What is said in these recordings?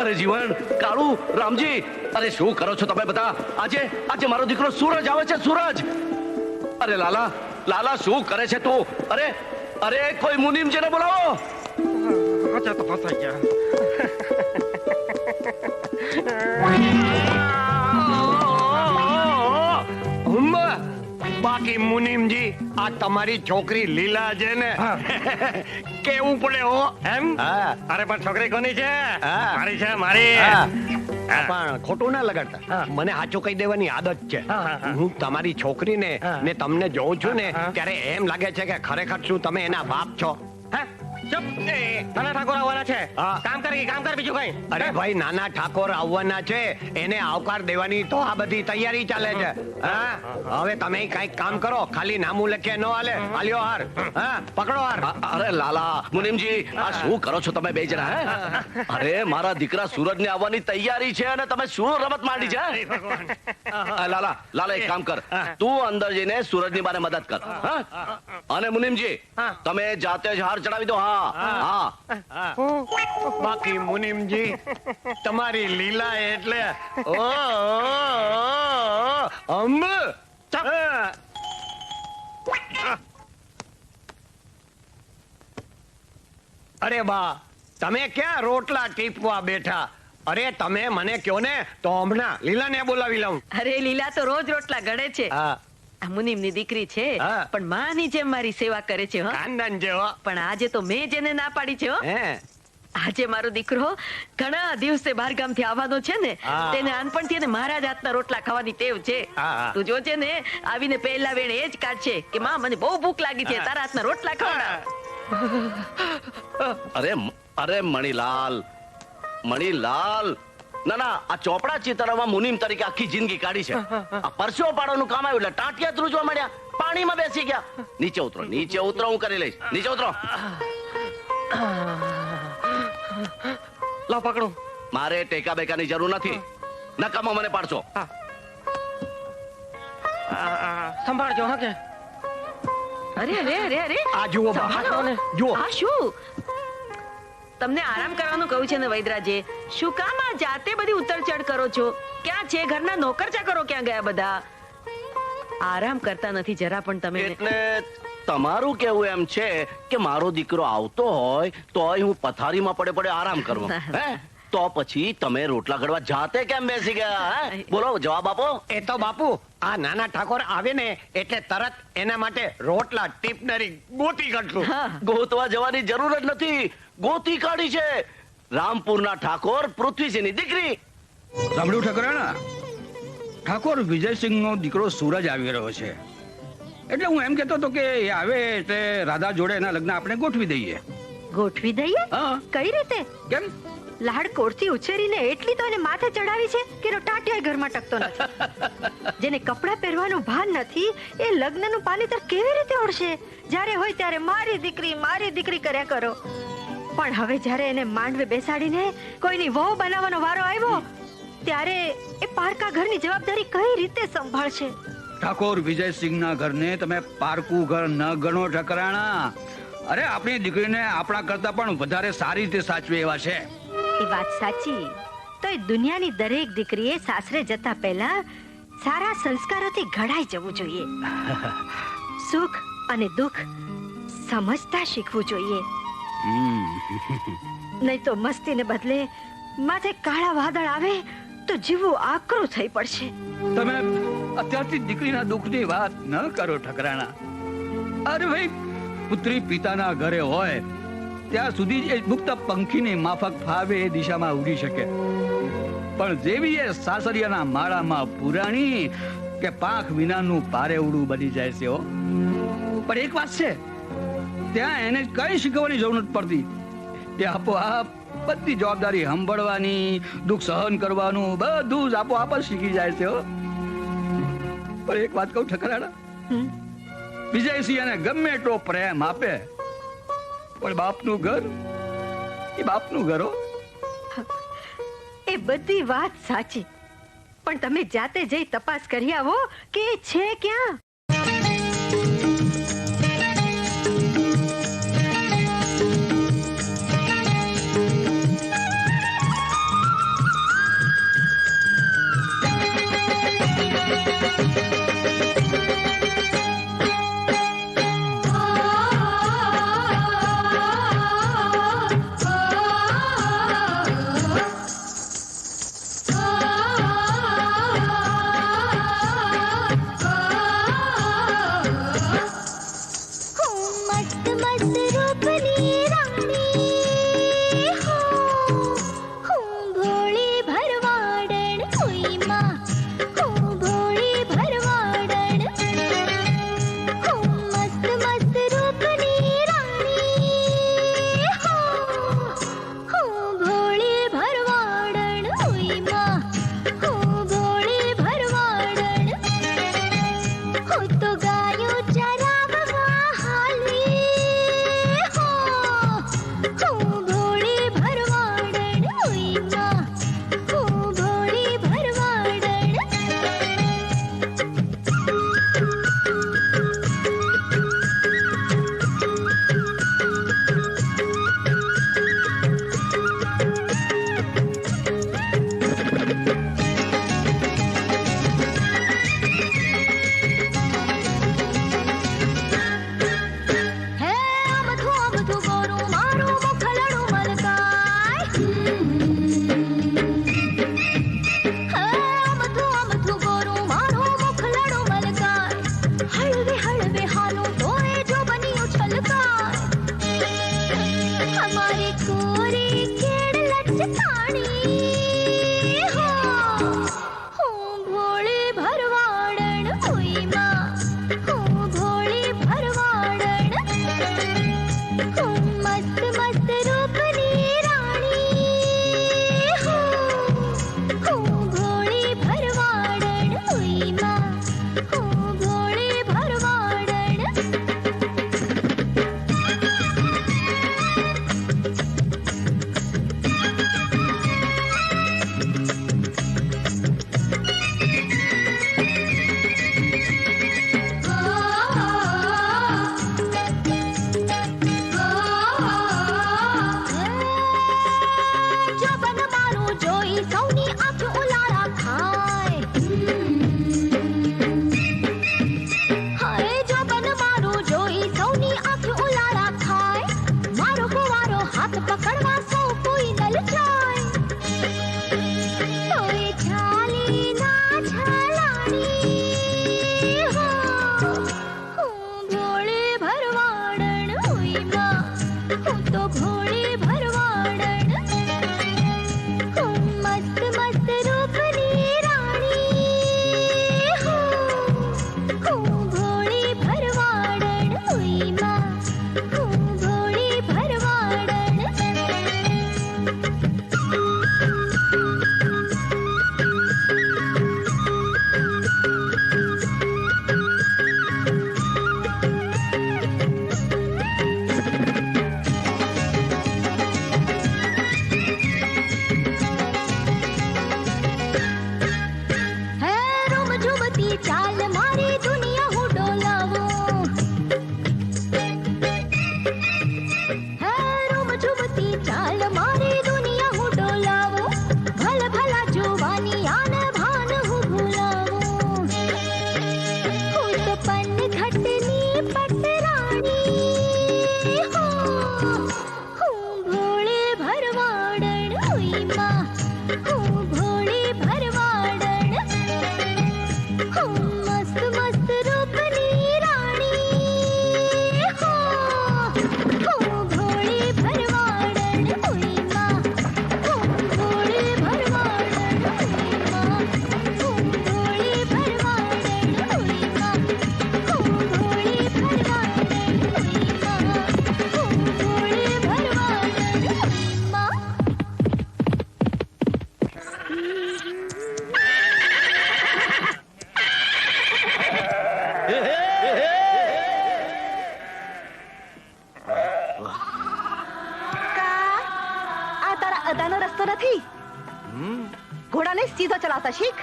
અરે જીવન, કાળુ, રામજી, અરે શું કરો છો તમે બધા? આજે મારો દીકરો સૂરજ આવે છે, સૂરજ. અરે લાલા, લાલા શું કરે છે તું? અરે કોઈ મુનિમજીને બોલાવો. અચ્છા તો ફસાઈ ગયા. બાકી મુનિમજી, આ તમારી છોકરી લીલા છે ને, કેવું પડે હો એમ? અરે પણ છોકરી કોની છે? મારી છે, મારી. પણ ખોટું ના લગાડતા, મને સાચું કહી દેવાની આદત છે. હું તમારી છોકરીને ને તમને જોઉં છું ને ત્યારે એમ લાગે છે કે ખરેખર શું તમે એના બાપ છો? નાના ઠાકોર આવવાના છે, કામ કર બીજું કઈ. અરે ભાઈ, નાના ઠાકોર આવવાના છે, એને આવકાર દેવાની તો આ બધી તૈયારી ચાલે છે. હવે તમે કઈક કામ કરો, ખાલી નામું લખે ન હાલે. હાલ્યો હાર, પકડો હાર. અરે લાલા, મુનિમજી, આ શું કરો છો તમે બે જણા? અરે મારા દીકરા સૂરજ ને આવવાની તૈયારી છે અને તમે શું રમત માંડી છે? લાલા એક કામ કર, તું અંદર જઈને સૂરજ ની બાને મદદ કર. અને મુનિમજી, તમે જાતે જ હાર ચડાવી દો. બાકી મુનિમજી, તમારી લીલા એટલે અરે બા, તમે ક્યાં રોટલા ટીપવા બેઠા? અરે તમે મને કયો ને તો હમણાં લીલા ને બોલાવી લઉં. અરે લીલા તો રોજ રોટલા ઘડે છે. આ મુનિમની દીકરી છે, પણ માની જેમ મારી સેવા કરે છે. ખાનદાન જેવો. પણ આજે તો મેં જેને ના પાડી છે. આજે મારો દીકરો ઘણા દિવસે બહારગામથી આવવાનો છે ને, તેને નાનપણથી ને મારા જ હાથના રોટલા ખાવાની ટેવ છે. તું જોજે ને, આવીને પહેલા વેણ એ જ કાઢશે કે માં મને બહુ ભૂખ લાગી છે, તારા હાથના રોટલા ખવડાવ. અરે મણીલાલ, ના, આ ચોપડા ચિતરવામાં મુનિમ તરીકે આખી જિંદગી કાઢી છે. આ પરસ્યો પાડવાનું કામ આવ્યું એટલે ટાટિયા ધ્રુજવા માંડ્યા, પાણીમાં બેસી ગયા. નીચે ઉતરો, હું કરી લઈશ. નીચે ઉતરો. લો પકડો. મારે ટેકા બેકાની જરૂર નથી, નકામો મને પાડશો. સંભાળજો. હા કે અરે આ જુઓ જુઓ. આ શું? તમને આરામ કરવાનું કહ્યું છે ને વૈદરાજે, શું કામ આ જાતે બધી ઉતરચડ કરો છો? ક્યાં છે ઘરના નોકર ચાકરો? ક્યાં ગયા બધા? આરામ કરતા નથી જરા પણ તમે. એટલે તમારું કેવું એમ છે કે મારો દીકરો આવતો હોય તોય હું પથારીમાં પડે આરામ કરવો? તો પછી તમે રોટલા ઘડવા જાતે કેમ બેસી ગયા? બોલો, જવાબ આપો. એ તો બાપુ, આ નાના ઠાકોર આવે ને એટલે તરત એના માટે રોટલા ટીપનરી ગોતી કાઢું. ગોતવા જવાની જરૂર જ નથી, ગોતી કાઢી છે. રામપુરના ઠાકોર પૃથ્વીસિંહની દીકરી. સાંભળ્યું ઠકરાણા? ઠાકોર વિજયસિંહ નો દીકરો સૂરજ આવી રહ્યો છે, એટલે હું એમ કેતો હતો કે એ આવે એટલે રાધા જોડે એના લગ્ન આપણે ગોઠવી દઈએ. ગોઠવી દઈએ? કઈ રીતે? કેમ? લાડકોડથી ઉછેરીને એટલી તો એને માથે ચડાવી છે કે એનો ટાટિયા ઘરમાં ટકતો નથી. જેને કપડાં પહેરવાનું ભાન નથી એ લગ્નનું પાનેતર કેવી રીતે ઓળશે? જ્યારે હોય ત્યારે મારી દીકરી કર્યા કરો. પણ હવે જ્યારે એને માંડવે બેસાડીને કોઈની વહુ બનાવવાનો વારો આવ્યો ત્યારે એ પારકા ઘરની જવાબદારી કઈ રીતે સંભાળશે? ઠાકોર વિજયસિંહના ઘરને તમે પારકું ઘર ન ગણો ઠકરાણા. અરે આપણી દીકરીને આપણા કરતા પણ વધારે સારી રીતે સાચવે એવા છે. એ વાત સાચી. તો એ દુનિયાની દરેક દીકરીએ સાસરે જતા પહેલા સારા સંસ્કારોથી ઘડાઈ જવું જોઈએ. સુખ અને દુઃખ સમજતા શીખવું જોઈએ. નહીં તો મસ્તીને બદલે માથે કાળા વાદળ આવે તો જીવવું આકરું થઈ પડશે. તમે અત્યારથી દીકરીના દુઃખની વાત ન કરો ઠકરાણા. અરે ભાઈ, પુત્રી પિતાના ઘરે હોય ત્યાં સુધી જ મુક્ત પંખીની માફક ફાવે એ દિશામાં ઉડી શકે, પણ જેવી એ સાસરિયાના માળામાં પુરાણી કે પાંખ વિનાનું પારેવડું બની જાય છે. પણ એક વાત છે, ત્યાં એને કઈ શીખવવાની જરૂર નથી પડતી. તે આપોઆપ બધી જવાબદારી સંભાળવાની, દુઃખ સહન કરવાનું બધું જ આપોઆપ જ શીખી જાય છે. પણ એક વાત કહું ઠકરાણા, વિજયસિંહ એને ગમે એટલો પ્રેમ આપે પણ બાપનું ઘર એ બાપનું ઘર. એ બધી વાત સાચી, પણ તમે જાતે જઈ તપાસ કરી આવો કે છે ક્યાં. हमारे कोरे केड़ लचकाणी हो भोळे भरवाडण हुई मां हो भोळे भरवाडण हो मस्त मस्त रूपनी राणी हो भोळे भरवाडण हुई मां हो भोळे भरवाडण जो बन मारू जोई सौनी आंख उलारा खाए हाय जो बन मारू जोई सौनी आंख उलारा खाए मारो कुवारो हाथ पकड़वा सौ कोई नल जाए तोए छाली ना छलानी हो भोळे भरवाडण हुई मां हूँ तो भोळे भरवाडण हूँ मस्त मस्त रूपनी राणी हो भोळे भरवाडण हुई मां हूँ भोळे भरवाडण है रूम झुमती चाल मारी दुनिया हूँ डोलावूं है रूम झुमती चाल मारी दुनिया हूँ डोलावूं भल भला जुवानी आन भान हूँ भुलावूं हूँ तो पन घटनी पटरानी हो भोळे भरवाडण हुई मां हूँ भोळे भरवाडण हूँ मस्त मस्त रूपनी राणी हो भोळे भरवाडण हुई मां हूँ भोळे भरवाडण हुई मां हूँ भोळे भरवाडण हुई मां हूँ भोळे भरवाडण हुई मां हूँ भोळे भरवाडण हुई मां આ તારા અદાનો રસ્તો નથી ઘોડાને સીધો ચલાવતા શીખ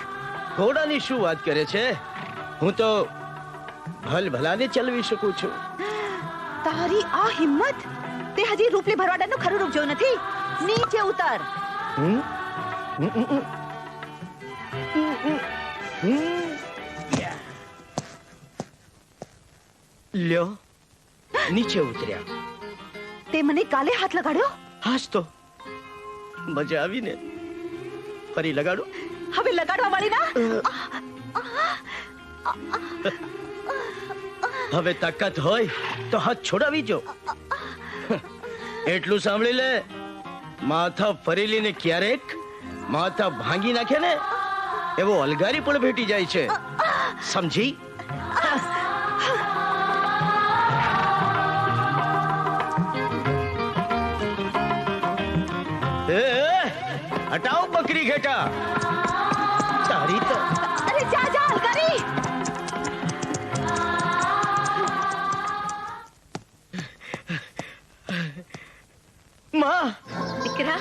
ઘોડાની શું વાત કરે છે? હું તો ભલભલાને ચલાવી શકું છું. તારી આ હિંમત તે હજી રૂપલી ભરવાડનું ખરું રૂપ જોયું નથી નીચે ઉતર હમ? લ્યો નીચે ઉતર્યા. તે મને ગાલે હાથ લગાડ્યો હાસ તો મજા આવી ને. ફરી લગાડો. હવે લગાડવા વાળી ના હવે તાકાત હોય તો હાથ છોડાવી જો. એટલું સાંભળી લે, માથા ફરેલીને ક્યારેક માથા ભાંગી નાખે ને એવો અલગારી પણ ભેટી જાય છે, સમજી? હટાઓ બકરી ઘેટા. તારી તો અરે જા જા હલકારી માં. દીકરા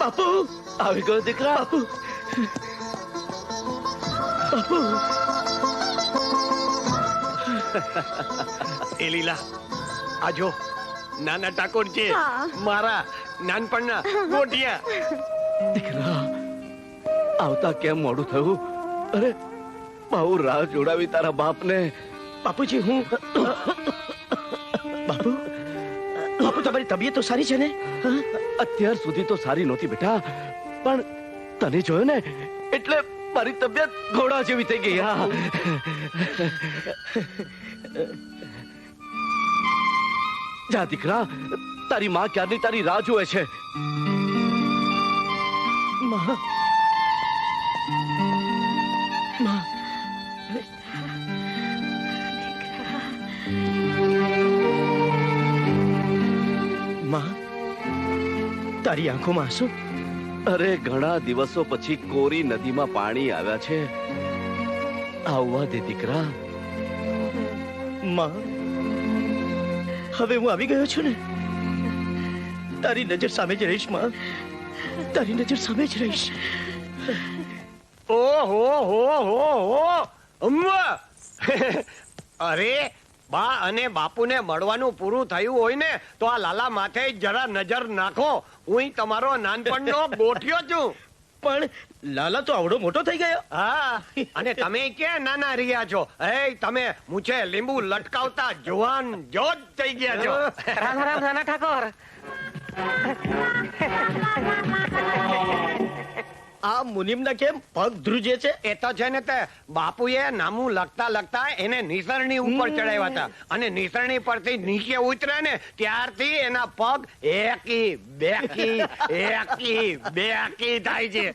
બાપુ આવી ગયો. દીકરા બાપુ. બાપુ એ લીલા આ જો નાના ઠાકોર છે, હા. મારા નાનપણના ગોટિયા. દીકરા આવતા કેમ મોડું થયું? અરે બહુ રાહ જોડાવી તારા બાપને. બાપુજી હું બાપુ બાપુ તમારી તબિયત તો સારી છે ને? અત્યાર સુધી તો સારી નહોતી બેટા, પણ તને જોયો ને એટલે મારી તબિયત ઘોડા જેવી થઈ ગઈ. હા જા દીકરા તારી માં ક્યારની તારી રાહ જોવે છે. માં માં માં તારી આંખોમાં આંસુ? અરે ઘણા દિવસો પછી કોરી નદીમાં પાણી આવ્યા છે. આવવા દે દીકરા. માં હવે હું આવી ગયો છું ને, તારી નજર સામે જ રહીશ માં, તારી નજર સામે જ રહીશ. ઓહો હો હો હો અમ્મા અરે બા અને બાપુને મળવાનું પૂરું થયું હોય ને તો આ લાલા માથે જરા નજર નાખો. હું તમારો નાનપણનો ગોઠિયો છું. પણ લાલા તો આવડો મોટો થઈ ગયો. હા, અને તમે ક્યાં નાના રહ્યા છો? એ તમે મૂછે લીંબુ લટકાવતા જુવાન જોત થઈ ગયા છો. રામ રામ નાના ઠાકોર. આ મુનિમના કેમ પગ ધ્રુજે છે? એ તો છે ને તે બાપુએ નામું લખતા લખતા એને નિસરણી ઉપર ચડાવ્યા હતા, અને નિસરણી પરથી નીચે ઉતરે ને ત્યારથી એના પગ એકી બેકી થાય છે.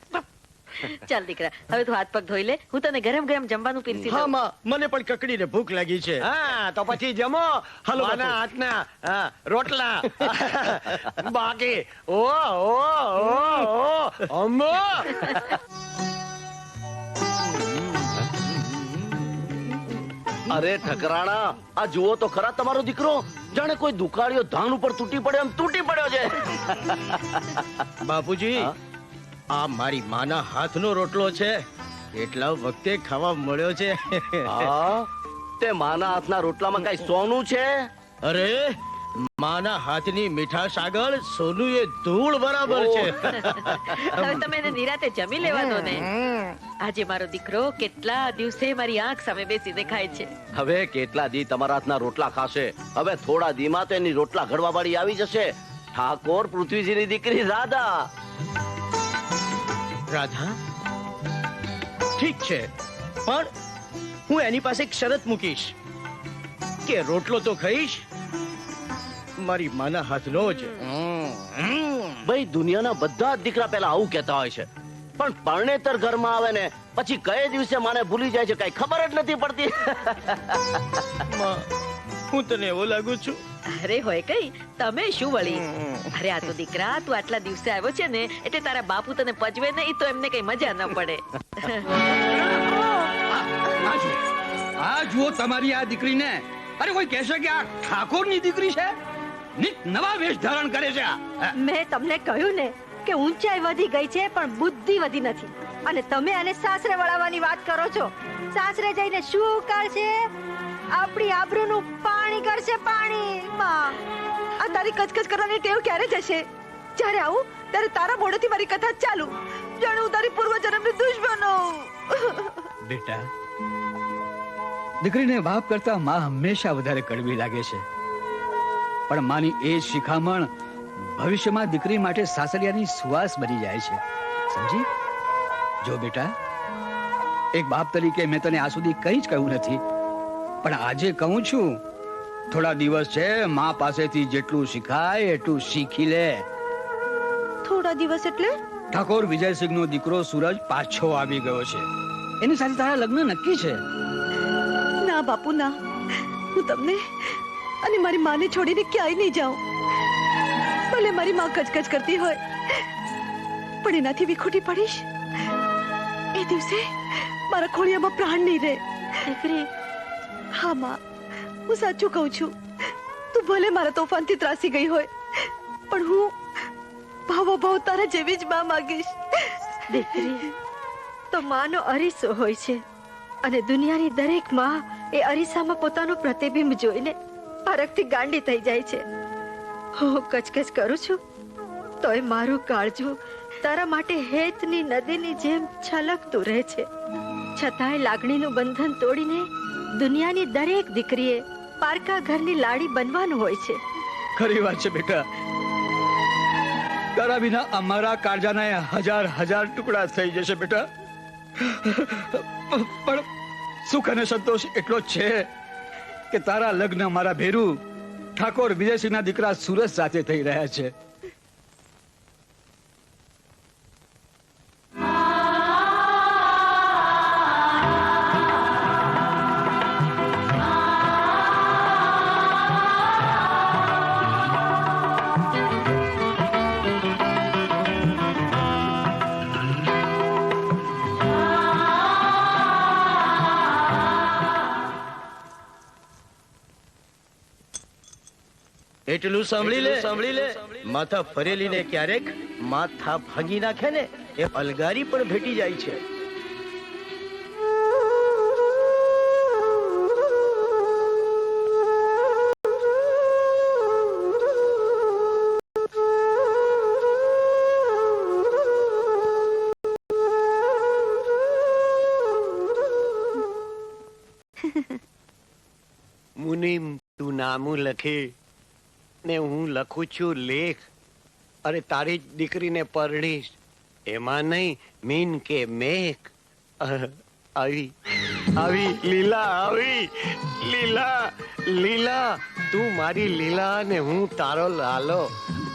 ચાલ દીકરા, હવે તું હાથ પગ ધોઈ લે, હું તને ગરમ ગરમ જમવાનું પીરસી હા દઉં. માં, મને પણ કકડીને ભૂખ લાગી છે. હા, તો પછી જમો. હાલો માના બાપુ. હાથના રોટલા બાકી. ઓ અમ્મો. અરે ઠકરાણા, આ જુઓ તો ખરા તમારો દીકરો જાણે કોઈ દુકાળિયો ધાન ઉપર તૂટી પડ્યો એમ તૂટી પડ્યો છે. બાપુજી, હા? આ મારી માના હાથનો રોટલો છે, એટલા વખતે ખાવા મળ્યો છે. હા, તે માના હાથના રોટલામાં કઈ સોનું છે? અરે માના હાથની મીઠાશ આગળ સોનું એ ધૂળ બરાબર છે. હવે તમે એને નિરાતે જમી લેવાનો ને. આજે મારો દીકરો કેટલા દિવસે મારી આંખ સામે બેસી દેખાય છે. હવે કેટલા દી તમારા હાથના રોટલા ખાશે? હવે થોડા દીમાં તો એની રોટલા ઘડવા વાળી આવી જશે. ઠાકોર પૃથ્વીજીની દીકરી રાધા. રાધા ઠીક છે, પણ હું એની પાસે એક શરત મૂકીશ કે રોટલો તો ખાઈશ મારી માના હાથનો જ. ભાઈ દુનિયાના બધા જ દીકરા પહેલા આવું કહેતા હોય છે, પણ પરણેતર ઘરમાં આવે ને પછી કયે દિવસે માને ભૂલી જાય છે કઈ ખબર જ નથી પડતી. માં, હું તને એવો લાગુ છું? અરે હોય કઈ, તમે શું વળી. અરે આ તો દીકરા, તું આટલા દિવસે આવ્યો છે ને એટલે તારા બાપુ તને પજવે નહીં તો એમને કઈ મજા ન પડે. આ જુઓ તમારી આ દીકરીને. અરે કોઈ કહેશે કે આ ઠાકોરની દીકરી છે? નિત નવા વેશ ધારણ કરે છે આ. મેં તમને કહ્યું ને કે ઊંચાઈ વધી ગઈ છે પણ બુદ્ધિ વધી નથી, અને તમે આને સાસરે વળાવવાની વાત કરો છો. સાસરે જઈને શું કરશે? આપણી આબરૂનું પાણી કરશે, પાણી. માં, આ તારી કચકચ કરવાની ટેવ ક્યારે જશે? જ્યારે આવું ત્યારે તારા મોઢેથી મારી કથા ચાલુ, જાણે હું તારી પૂર્વજન્મની દુશ્મન હોઉં. બેટા, દીકરીને બાપ કરતા માં હંમેશા વધારે કડવી લાગે છે, પણ માની એ જ શિખામણ ભવિષ્યમાં દીકરી માટે સાસરિયાની સુવાસ બની જાય છે. સમજી? જો બેટા, એક બાપ તરીકે મેં તને આ સુધી કંઈ જ કહ્યું નથી, પણ આજે કહું છું. થોડા દિવસ છે, માં પાસેથી જેટલું શીખાય એટલું શીખી લે. થોડા દિવસ એટલે? ઠાકોર વિજયસિંહનો દીકરો સૂરજ પાછો આવી ગયો છે, એની સાથે તારા લગ્ન નક્કી છે. ના બાપુ ના, હું તમને અને મારી માને છોડીને ક્યાંય નહીં જાઉં. ભલે મારી માં કચકચ કરતી હોય, પણ એનાથી વિખૂટી પડીશ એ દિવસે મારા ખોળિયામાં પ્રાણ નહીં રહે. દીકરી, હા માં, હું સાચું કહું છું. તું ભલે મારા તોફાનથી ત્રાસી ગઈ હોય, પણ હું ભાવો ભાવ તારા જેવી જ માં માંગીશ. દીકરી તો માનો અરીસો હોય છે, અને દુનિયાની દરેક માં એ અરીસામાં પોતાનું પ્રતિબિંબ જોઈને હરખથી ગાંડી થઈ જાય છે. હું કચકચ કરું છું તોય મારું કાળજું તારા માટે હેતની નદીની જેમ છલકતું રહે છે. છતાંય લાગણીનું બંધન તોડીને દુનિયાની દરેક દીકરીએ પારકા ઘરની લાડી બનવાનું હોય છે. ખરી વાત છે બેટા, તારા વિના અમારા કાળજાના હજાર હજાર ટુકડા થઈ જશે બેટા, પણ સુખ અને સંતોષ એટલો જ છે કે તારા લગ્ન મારા ભેરું ઠાકોર વિજયસિંહના દીકરા સુરજ સાથે થઈ રહ્યા છે. એટલું સાંભળી લે માથા ફરેલી ને ક્યારેક માથા ભાંગી નાખે ને એ અલગારી પણ ભેટી જાય છે. મુનિમ તું નામું લખે ને હું લખું છું લેખ. અરે તારી જ દીકરીને પરણીશ એમાં નહીં મીન કે મેઘ. આવી આવી લીલા આવી લીલા લીલા તું મારી લીલા ને હું તારો લાલો.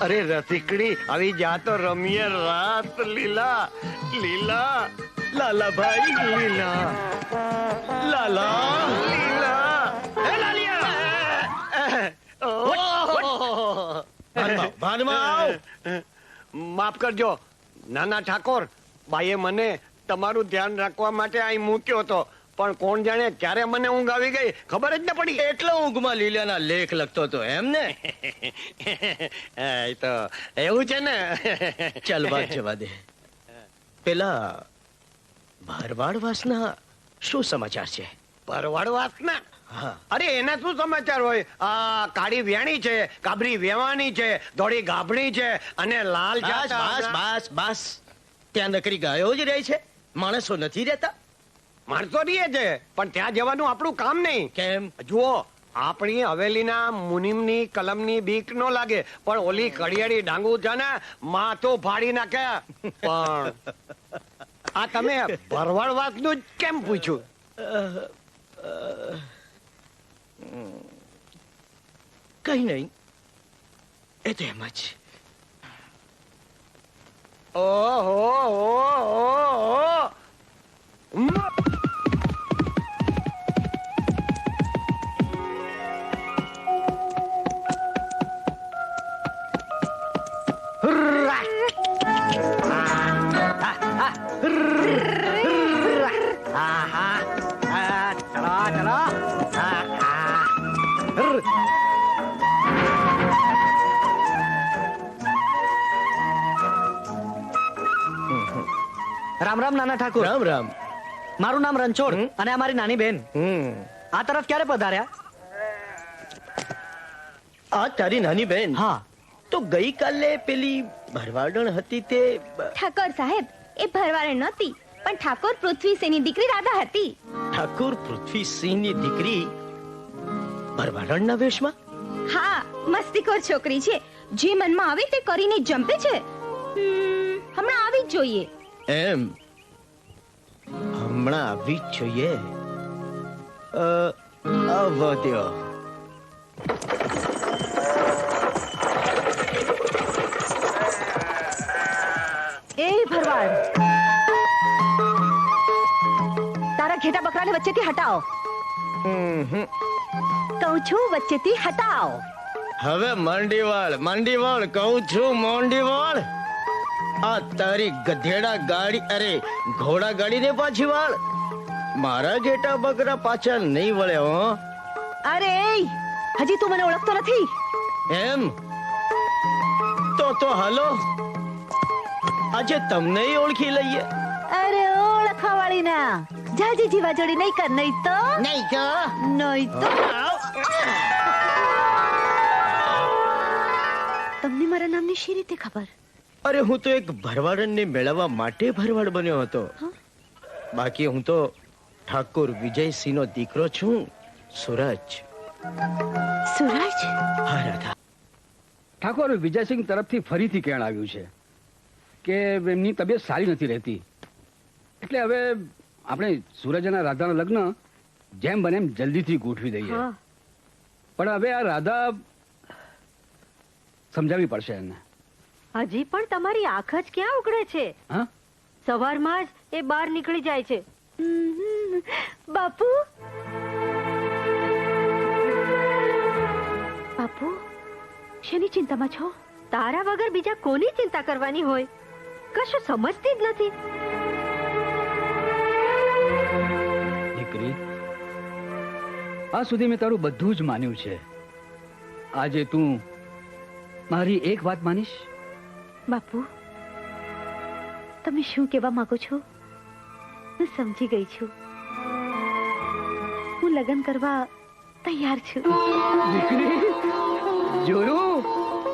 અરે રસિકડી આવી જા તો રમીએ રાત. લીલા લીલા લાલા ભાઈ લીલા લાલા લીલા એ લાલિયા. માફ કરજો નાના ઠાકોર. બાઈએ મને તમારું ધ્યાન રાખવા માટે અહીં મૂક્યો હતો, પણ કોણ જાણે ક્યારે મને ઊંઘ આવી ગઈ ખબર જ ન પડી. એટલો ઊંઘમાં લીલાના લેખ લખતો હતો એમ ને? એ તો એવું છે ને. ચાલ વાત જવા દે. પેલા ભરવાડ વાસના શું સમાચાર છે? પરવાડ વાસના? હા. અરે એના શું સમાચાર હોય? આ કાળી વેણી છે, કાબરી વેવાની છે, ધોળી ગાભણી છે અને લાલ બસ બસ બસ બસ. ત્યાં નકરી ગાયો જ રહે છે, માણસો નથી રહેતા. માણસો રહીએ છે પણ ત્યાં જવાનું આપણું કામ નહીં. કેમ? જુઓ આપણી હવેલીના મુનિમની કલમની બીક નો લાગે, પણ ઓલી કડિયાળી ડાંગુ છે ને માથું ફાડી નાખે. પણ આ તમે ભરવાડ વાસનું જ કેમ પૂછ્યું? કઈ નહીં, એ તો એમ જ. ઓહો રામ રામ નાના ઠાકોર. રામ રામ. મારું નામ રણછોડ અને અમારી નાની બેન. આ તરફ ક્યારે પધાર્યા? આ તારી નાની બેન? હા. તો ગઈકાલે પેલી ભરવાડણ હતી તે ઠાકોર સાહેબ એ ભરવાડ નહોતી, પણ ઠાકોર પૃથ્વીસિંહની દીકરી રાધા હતી. ઠાકોર પૃથ્વીસિંહની દીકરી ભરવાડણના વેશમાં? હા, મસ્તીખોર છોકરી છે, જે મનમાં આવે તે કરીને જંપે છે. હમણાં આવી જ જોઈએ. એમ? હમણાં આવી જ જોઈએ. આવવા દ્યો. એ ભરવાડ, તારા ઘેટા બકરાને વચ્ચેથી હટાવો. કહું છું વચ્ચેથી હટાવો. હવે માંડીવાળ કહું છું માંડીવાળ. આ તારી ગધેડા ગાડી, અરે ઘોડા ગાડી ને પાછી વાળ. મારા ઘેટા બકરા પાછા નહીં વળે હો. અરે હજી તું મને ઓળખતો નથી. એમ? તો હાલો આજે તમને ઓળખી લઈએ. અરે ઓળખવા વાળી ના જાજી જીવા જોડી નહીં કર, નહીં તો તમને મારા નામની શી રીતે ખબર? અરે હું તો એક ભરવાડને મેળવવા માટે ભરવાડ બન્યો હતો. બાકી હું તો ઠાકોર વિજયસિંહનો દીકરો છું, સુરજ. સુરજ? હા રાધા. ઠાકોર વિજયસિંહ તરફથી ફરીથી કહેણ આવ્યું છે કે એમની તબિયત સારી નથી રહેતી, એટલે હવે આપણે સૂરજ અને રાધાના લગ્ન જેમ બને એમ જલ્દીથી ગોઠવી દઈએ. પણ હવે આ રાધા સમજાવવી પડશે એને. હજી પણ તમારી આંખ જ ક્યાં ઉઘડે છે? હા, સવારમાં જ એ બહાર નીકળી જાય છે. બાપુ, બાપુ, શેની ચિંતામાં છો? તારા વગર બીજા કોની ચિંતા કરવાની હોય? કશું સમજતી જ નથી. દીકરી, આ સુધી મેં તારું બધું જ માન્યું છે. આજે તું મારી એક વાત માનીશ? બાપુ, તમે શું કહેવા માંગો છો? હું સમજી ગઈ છું. હું લગ્ન કરવા તૈયાર છું. દીકરી, જોયું?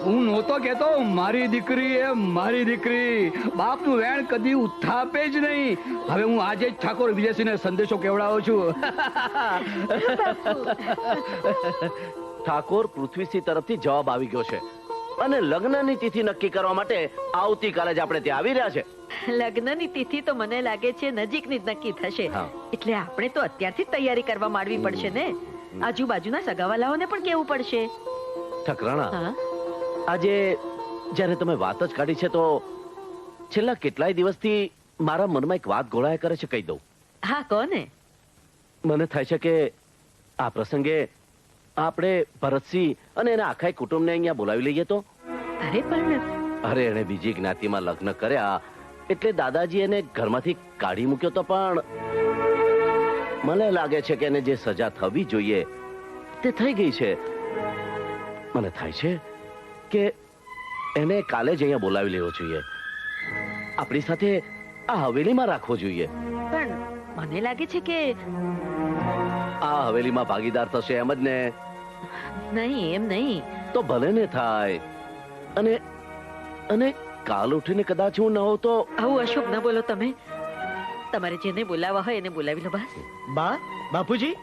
હું નહોતો કેતો મારી દીકરી એ મારી દીકરી. બાપનું વેણ કદી ઉથાપે જ નહીં. હવે હું આજે જ ઠાકોર વિજયસિંહને સંદેશો કેવડાવું છું. ઠાકોર પૃથ્વીસિંહ તરફથી જવાબ આવી ગયો છે અને લગ્નની તિથિ નક્કી કરવા માટે આવતીકાલે જ આપણે ત્યાં આવી રહ્યા છે. લગ્નની તિથિ તો મને લાગે છે નજીકની જ નક્કી થશે. હા. એટલે આપણે તો અત્યારથી જ તૈયારી કરવા માંડવી પડશે ને. આજુબાજુના સગાવાલાઓને પણ કેવું પડશે. ઠકરાણા, હા, આજે જ્યારે તમે વાત જ કાઢી છે તો છેલ્લા કેટલાય દિવસથી મારા મનમાં એક વાત ગોળાયા કરે છે, કહી દઉં. હા, કોને? મને થાય છે કે આ પ્રસંગે આપણે ભરતસિંહ અને એના આખા કુટુંબને અહીંયા બોલાવી લઈએ તો. અરે પણ અરે, એને બીજી જ્ઞાતિમાં લગ્ન કર્યા એટલે દાદાજી એને ઘરમાંથી કાઢી મૂક્યો તો, પણ મને લાગે છે કે એને જે સજા થવી જોઈએ તે થઈ ગઈ છે. મને થાય છે કે એને કાલે જ અહીંયા બોલાવી લેવો જોઈએ. આપણી સાથે આ હવેલીમાં રાખવો જોઈએ. પણ મને લાગે છે કે આ હવેલીમાં ભાગીદાર થશે એમ જ ને? નહીં, એમ નહીં. તો ભલે ને થાય. અને અને કાલ ઉઠીને કદાચ હું ન હોઉં તો? આવું અશુભ ન બોલો તમે. તમારે જેને બોલાવવા હોય એને બોલાવી લો બસ. બા, બાપુજી,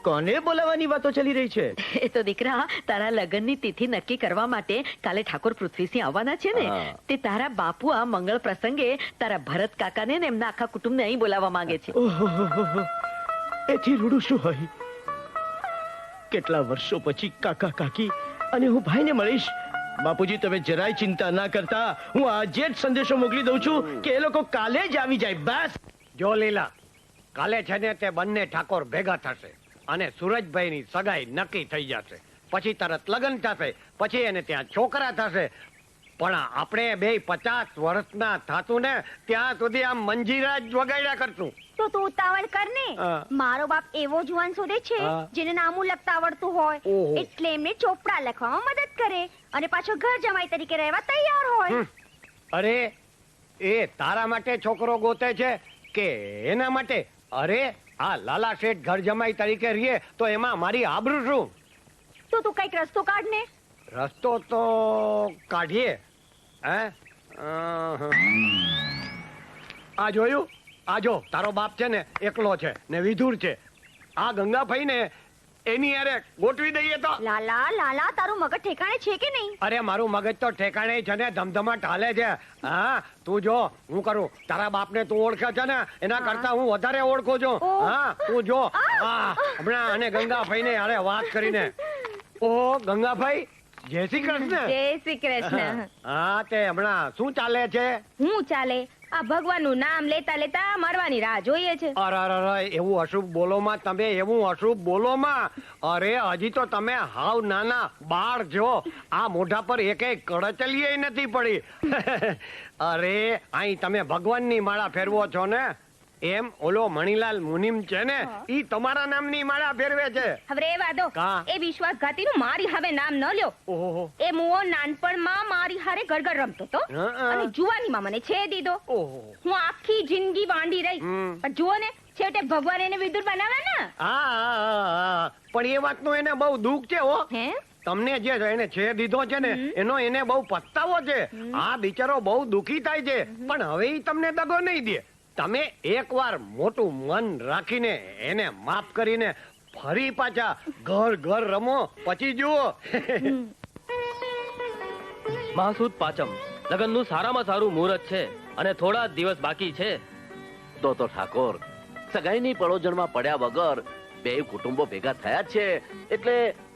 કોને બોલાવવાની વાતો ચાલી રહી છે? એ તો દીકરા, તારા લગ્નની તિથિ નક્કી કરવા માટે કાલે ઠાકોર પૃથ્વીસિંહ આવવાના છે ને. હા. તે તારા બાપુ આ મંગળ પ્રસંગે તારા ભરત કાકાને ને એમના આખા કુટુંબને અહીં બોલાવવા માંગે છે. ઓહોહોહો. એથી રૂડું શું હોય? કેટલા વર્ષો પછી કાકા કાકી અને હું ભાઈને મળીશ. બાપુજી, તમે જરાય ચિંતા ના કરતા. હું આજે જ સંદેશો મોકલી દઉં છું કે એ લોકો કાલે જ આવી જાય. બસ. જો લીલા, કાલે છે ને તે બંને ઠાકોર ભેગા થશે અને સુરજભાઈની સગાઈ નક્કી થઈ જશે. પછી તરત લગ્ન થશે, પછી એને ત્યાં છોકરા થશે. પણ આપણે બે 50 વર્ષના થાતું ને ત્યાં સુધી આમ મંજીરા જ વગાડ્યા કરશું. તો તું ઉતાવળ કર ને. હા. મારો બાપ એવો જુવાન શોધે છે હા. જેને નામું લખતા આવડતું હોય. ઓહો. એટલે એમને ચોપડા લખવામાં મદદ કરે અને પાછો ઘર જમાઈ તરીકે રહેવા તૈયાર હોય. અરે, એ તારા માટે છોકરો ગોતે છે કે એના માટે? અરે, આ લાલા શેઠ ઘર જમાઈ તરીકે રહીએ તો એમાં મારી આબરૂ શું? તો તું કઈક રસ્તો કાઢ ને. રસ્તો તો કાઢીએ. હે? આ જોયું? આ જો, તારો બાપ છે ને એકલો છે ને વિધુર છે. આ ગંગાભાઈ ને એની હારે ગોઠવી દઈએ તો? લાલા, લાલા, તારું મગજ ઠેકાણે છે કે નહીં? અરે, મારું મગજ તો ઠેકાણે છે ને, ધમધમાટ હાલે છે. હા, તું જો હું કરું. તારા બાપને તું ઓળખે છે ને એના કરતા હું વધારે ઓળખું છું. ઓહ. હા, તું જો. હા, હમણાં અને ગંગાભાઈ ને હારે વાત કરીને. ઓહો, ગંગાભાઈ, જય શ્રી કૃષ્ણ. જય શ્રી કૃષ્ણ. હા, તે હમણાં શું ચાલે છે? હું ચાલે? આ ભગવાનનું નામ લેતા લેતા મરવાની રાહ જોઈએ છે. અરે અરે અરે, એવું અશુભ બોલોમાં તમે, એવું અશુભ બોલોમાં. અરે, હજી તો તમે હાવ નાના બાળ છો. આ મોઢા પર એકેય કળચલીએ નથી પડી. અરે, અહીં તમે ભગવાનની માળા ફેરવો છો ને, એમ ઓલો મણીલાલ મુનિમ છે ને, ઈ તમારા નામની માળા ફેરવે છે. હવે રેવા દો. કા? એ વિશ્વાસઘાતીનું મારી હવે નામ ન લ્યો. ઓહો. એ મુઓ નાનપણમાં મારી હારે ગરગર રમતો હતો હં. અને જુવાનીમાં મને છેડી દીધો. ઓહો. હું આખી જિંદગી વાંડી રહી. હમ. પણ જુઓ ને, છેવટે ભગવાન એને વિદુર બનાવ્યા ને. હા, હા, હા. પણ એ વાતનું એને બહુ દુઃખ છે હો. હે? તમને જે એને છે દીધો છે ને એનો એને બહુ પસ્તાવો છે. આ બિચારો બહુ દુખી થાય છે, પણ હવે ઈ તમને દગો નહીં દે. તમે એકવાર મોટું મન રાખીને એને માફ કરીને ફરી પાછા ઘર ઘર રમો, પછી જુઓ. મહાસુદ પાંચમ લગ્નનું સારામાં સારું મુહૂર્ત છે અને થોડા જ દિવસ બાકી છે. તો ઠાકોર, સગાઈની પળોજણમાં પડ્યા વગર બે કુટુંબો ભેગા થયા જ છે એટલે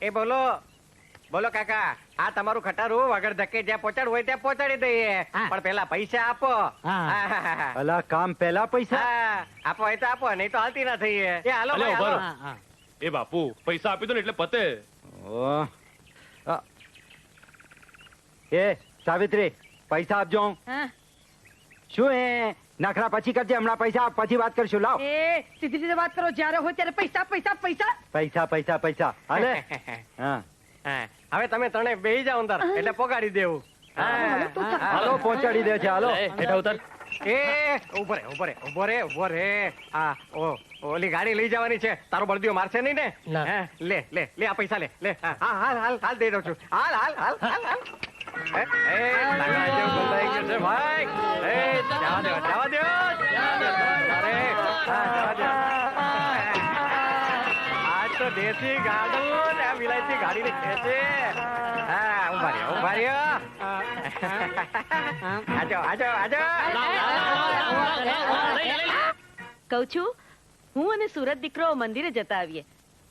એ બોલો બોલો કાકા, આ તમારું ખટારું વગર ધક્કે જ્યાં પહોંચાડવું હોય ત્યાં પહોંચાડી દઈએ, પણ પેલા પૈસા આપો. અલા કામ પહેલા પૈસા? હા, આપો હોય તો આપો, નહીં તો હાલતી ના થઈએ. એ હાલો અલે, ભાઈ, ઉભા હાલો. રહો. એ બાપુ પૈસા આપી દો ને એટલે પતે. ઓહ. એ સાવિત્રી, પૈસા આપજો. હા. શું એ નખરા પછી કરજે, હમણાં પૈસા પછી વાત કરશું. લાવ એ સીધી રીતે વાત કરો, જ્યારે હોય ત્યારે પૈસા પૈસા પૈસા. પૈસા પૈસા પૈસા. હાલે. હા, હા, હવે તમે ત્રણે બેહી જાઓ અંદર, એટલે પોગાડી દેવું. હાલો પહોંચાડી દે છે. હાલો હેઠા ઉતર. એ ઉભો રે ઉભો રે ઉભો રે ઉભો રે. આ ઓલી ગાડી લઈ જવાની છે, તારો બળદિયો મારશે નહીં ને? હે, લે લે લે, આ પૈસા લે લે. હા, હાલ હાલ હાલ દઈ દઉં છું. હાલ હાલ હાલ હાલ હાલ. લાકડા જેવું ગંધાઈ ગયું છે ભાઈ. જવા દો જવા દો. અરે જવા દો. આ તો દેશી ગાડું ને આ વિલાયતી ગાડીને ખેંચે. હા, ઉભા રહ્યો ઉભા રહ્યો. આજો આજો આજો. કઉ છું, હું અને સુરત દીકરો મંદિરે જતા આવીએ.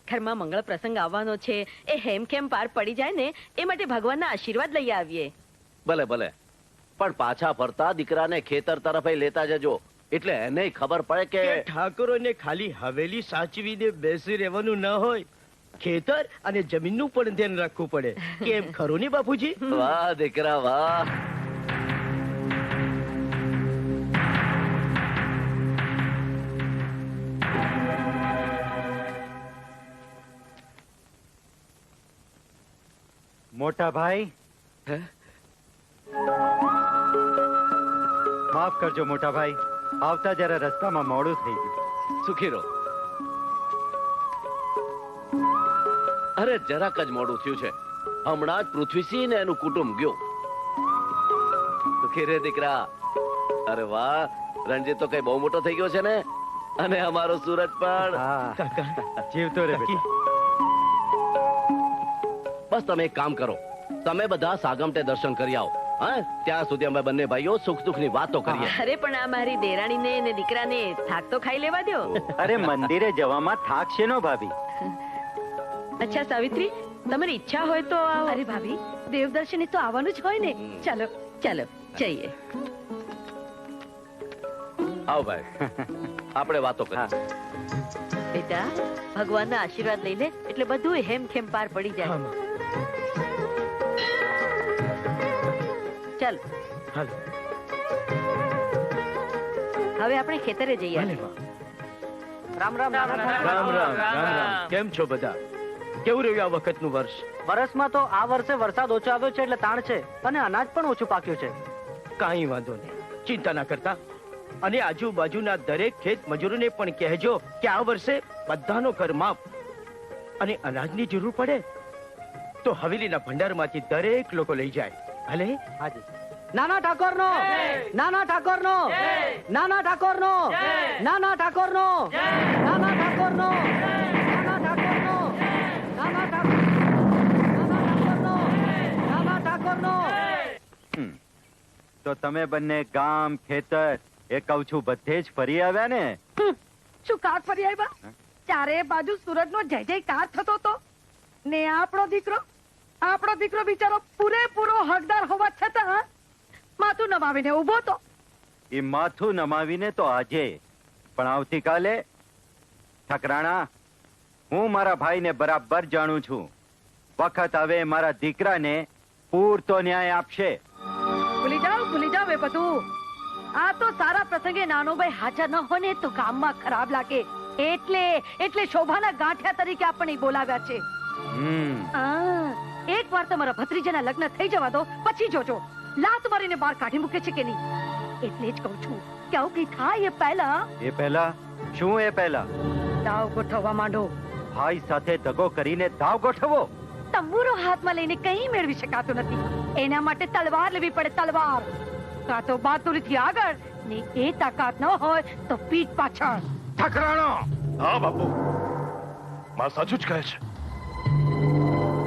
ઘરમાં મંગળ પ્રસંગ આવવાનો છે, એ હેમખેમ પાર પડી જાય ને એ માટે ભગવાનના આશીર્વાદ લઈ આવીએ. ભલે ભલે, પણ પાછા ફરતા દીકરાને ખેતર તરફ લેતા જજો, એટલે એને ખબર પડે કે ઠાકોરોને ખાલી હવેલી સાચવીને બેસી રહેવાનું ન હોય, ખેતર અને જમીનનું પણ ધ્યાન રાખવું પડે. કેમ ખરું ને બાપુજી? વાહ દીકરા વાહ. મોટા ભાઈ, માફ કરજો મોટા ભાઈ, આવતા જરા રસ્તામાં મોડું થઈ ગયું. સુખી રહો. અરે જરાક જ મોડું થયું છે, હમણાં જ પૃથ્વીસિંહ ને એનું કુટુંબ ગયો. સુખી રે દીકરા. અરે વાહ, રણજીત તો કઈ બહુ મોટો થઈ ગયો છે ને, અને અમારો સુરજ પણ. જીવતો રે બેટા. બસ તમે એક કામ કરો, તમે બધા સાગમટે દર્શન કરી આવો. હા, ત્યાં સુધી અમે બંને ભાઈઓ સુખ દુઃખ ની વાતો કરીએ. અરે પણ આ મારી દેરાણીને ને દીકરાને થાક તો ખાઈ લેવા દો. અરે મંદિરે જવામાં થાક છે નો ભાભી. અચ્છા સાવિત્રી, તમારી ઈચ્છા હોય તો આવો. અરે ભાભી, દેવદર્શને તો આવવાનું જ હોય ને. ચાલો ચાલો જઈએ. આવો ભાઈ, આપણે વાતો કરીએ. બેટા, ભગવાનના આશીર્વાદ લઈ લે એટલે બધું હેમખેમ પાર પડી જાય. ચાલ હવે આપણે ખેતરે જઈએ. રામ રામ રામ રામ રામ રામ. કેમ છો બધા? કેવું રહ્યું આ વખતનું વર્ષ? વર્ષમાં તો આ વર્ષે વરસાદ ઓછો આવ્યો છે એટલે તાણ છે, અને અનાજ પણ ઓછું પાક્યું છે. કાંઈ વાંધો નહીં, ચિંતા ના કરતા. અને આજુબાજુના દરેક ખેત મજૂરોને પણ કહેજો કે આ વર્ષે બધાનો કર માફ, અને અનાજની જરૂર પડે તો હવેલીના ભંડારમાંથી દરેક લોકો લઈ જાય. ભલે. હાજી. નાના ઠાકોરનો, નાના ઠાકોરનો, નાના ઠાકોરનો, નાના ઠાકોરનો, નાના ઠાકોરનો, નાના ઠાકોરનો, નાના ઠાકોરનો, નાના ઠાકોરનો. તો તમે બંને ગામ ખેતર એ કહું છું બધે જ ફરી આવ્યા ને? શું કાર ફરી આવ્યા? ચારે બાજુ સુરજનો જય જયકાર થતો હતો ને આપણો દીકરો બિચારો પૂરેપૂરો હકદાર હોવા છતાં માથું નમાવીને ઉભો તો. એ માથું નમાવીને તો આજે, પણ આવતીકાલે? ઠકરાણા, હું મારા ભાઈને બરાબર જાણું છું. વખત હવે મારા દીકરાને પૂરતો ન્યાય આપશે. ભૂલી જાવ એ બધું. આ તો સારા પ્રસંગે નાનો ભાઈ હાજર ન હોય ને તો ગામમાં ખરાબ લાગે, એટલે શોભાના ગાંઠિયા તરીકે આપણને બોલાવ્યા છે. એક વાર તમારા ભત્રીજાના લગ્ન થઈ જવા દો, પછી જોજો લાત મારીને બહાર કાઢી મૂકે છે કે નહીં. એટલે જ કહું છું કે આવું કઈ થાય એ પહેલા શું? એ પહેલા દાવ ગોઠવવા માંડો. ભાઈ સાથે દગો કરીને દાવ ગોઠવો? તંબુરો હાથમાં લઈને કઈ મેળવી શકાતું નથી. એના માટે તલવાર લેવી પડે, તલવાર. કાં તો બહાદુરીથી આગળ ને એ તાકાત ન હોય તો પીઠ પાછળ. ઠકરાણો! હા બાપુ, માં સાચું જ કહે છે.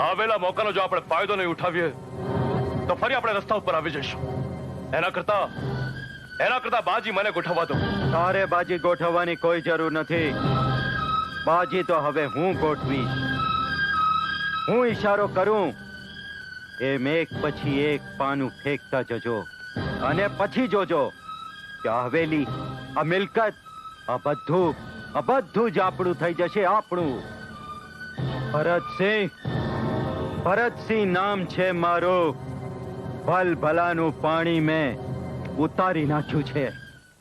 આવેલા મોકાનો જો આપણે ફાયદો નહીં ઉઠાવીએ તો ફરી આપણે રસ્તા ઉપર આવી જઈશું. એના કરતા બાજી મને ગોઠવવા દો. તારે બાજી ગોઠવવાની કોઈ જરૂર નથી. બાજી તો હવે હું ગોઠવીશ. હું ઈશારો કરું એમ એક પછી એક પાનું ફેંકતા જજો અને પછી જોજો કે આ હવેલી, આ મિલકત, આ બધું જ આપણું થઈ જશે. આપણું ભરતસિંહ નામ છે મારું. ભલાનું પાણી મેં ઉતારી નાખ્યું છે.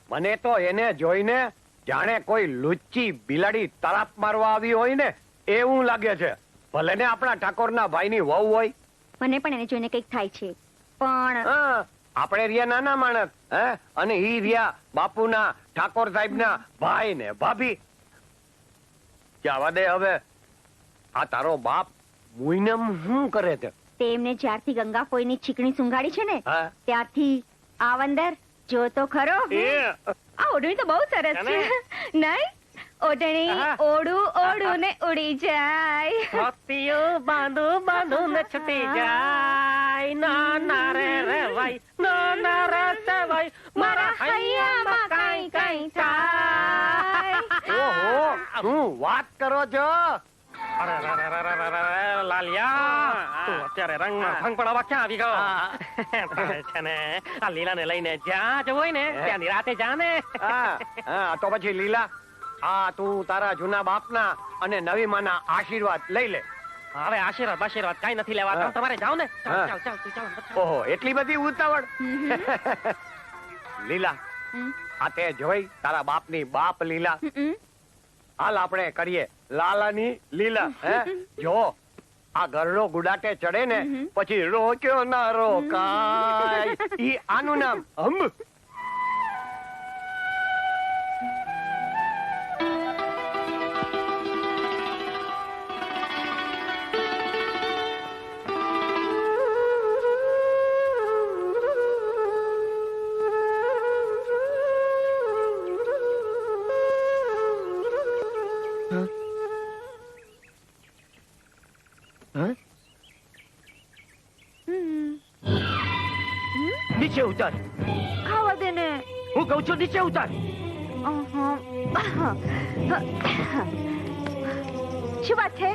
મને તો એને જોઈને જાણે કોઈ લુચ્ચી બિલાડી તળાપ મારવા આવી હોય ને એવું લાગે છે. ભલે ને આપણા ઠાકોરના ભાઈની વહુ હોય. મને પણ એને જોઈને કંઈક થાય છે. પણ આપણે રહ્યા નાના માણસ, હે, અને ઈ રહ્યા બાપુના, ઠાકોર સાહેબના ભાઈ ને ભાભી. જવા દે હવે. આ તારો બાપ મુઈને શું કરે છે? તેમને જ્યારથી ગંગા ફોઈની ચીકણી સુંઘાડી છે ને ત્યારથી આવંદર જો તો ખરો. આ ઓઢણી તો બહુ સરસ છે નહીં? ઓઢણી ઓઢું ને ઉડી જાય. બાંધું ને છૂટી જાય. ના રે ભાઈ, ના રે ભાઈ, મારા હૈયામાં કાઈ થાય. ઓહો, શું વાત કરો છો? લાલિયા, તું અત્યારે રંગમાં ભંગ પડાવવા ક્યાં આવી ગયો? છે ને આ લીલાને લઈને જ્યાં જવું હોય ને ત્યાં નિરાતે જા ને. તો પછી લીલા, આ તું તારા જૂના બાપના અને નવી માના આશીર્વાદ લઈ લે. હવે આશીર્વાદ કઈ નથી લેવા. તમારે જાઓ ને. ઓહો, એટલી બધી ઉતાવળ? લીલા, આ તે જોઈ તારા બાપની બાપ લીલા. હાલ આપણે કરીએ લાલાની લીલા. જો આ ગરડો ગુડાટે ચડે ને પછી રોક્યો ના રોકાય. ઈ આનું નામ હંબ. નીચે ઉતાર. ખાવા દે ને. હું કહું છું નીચે ઉતાર. શું વાત છે?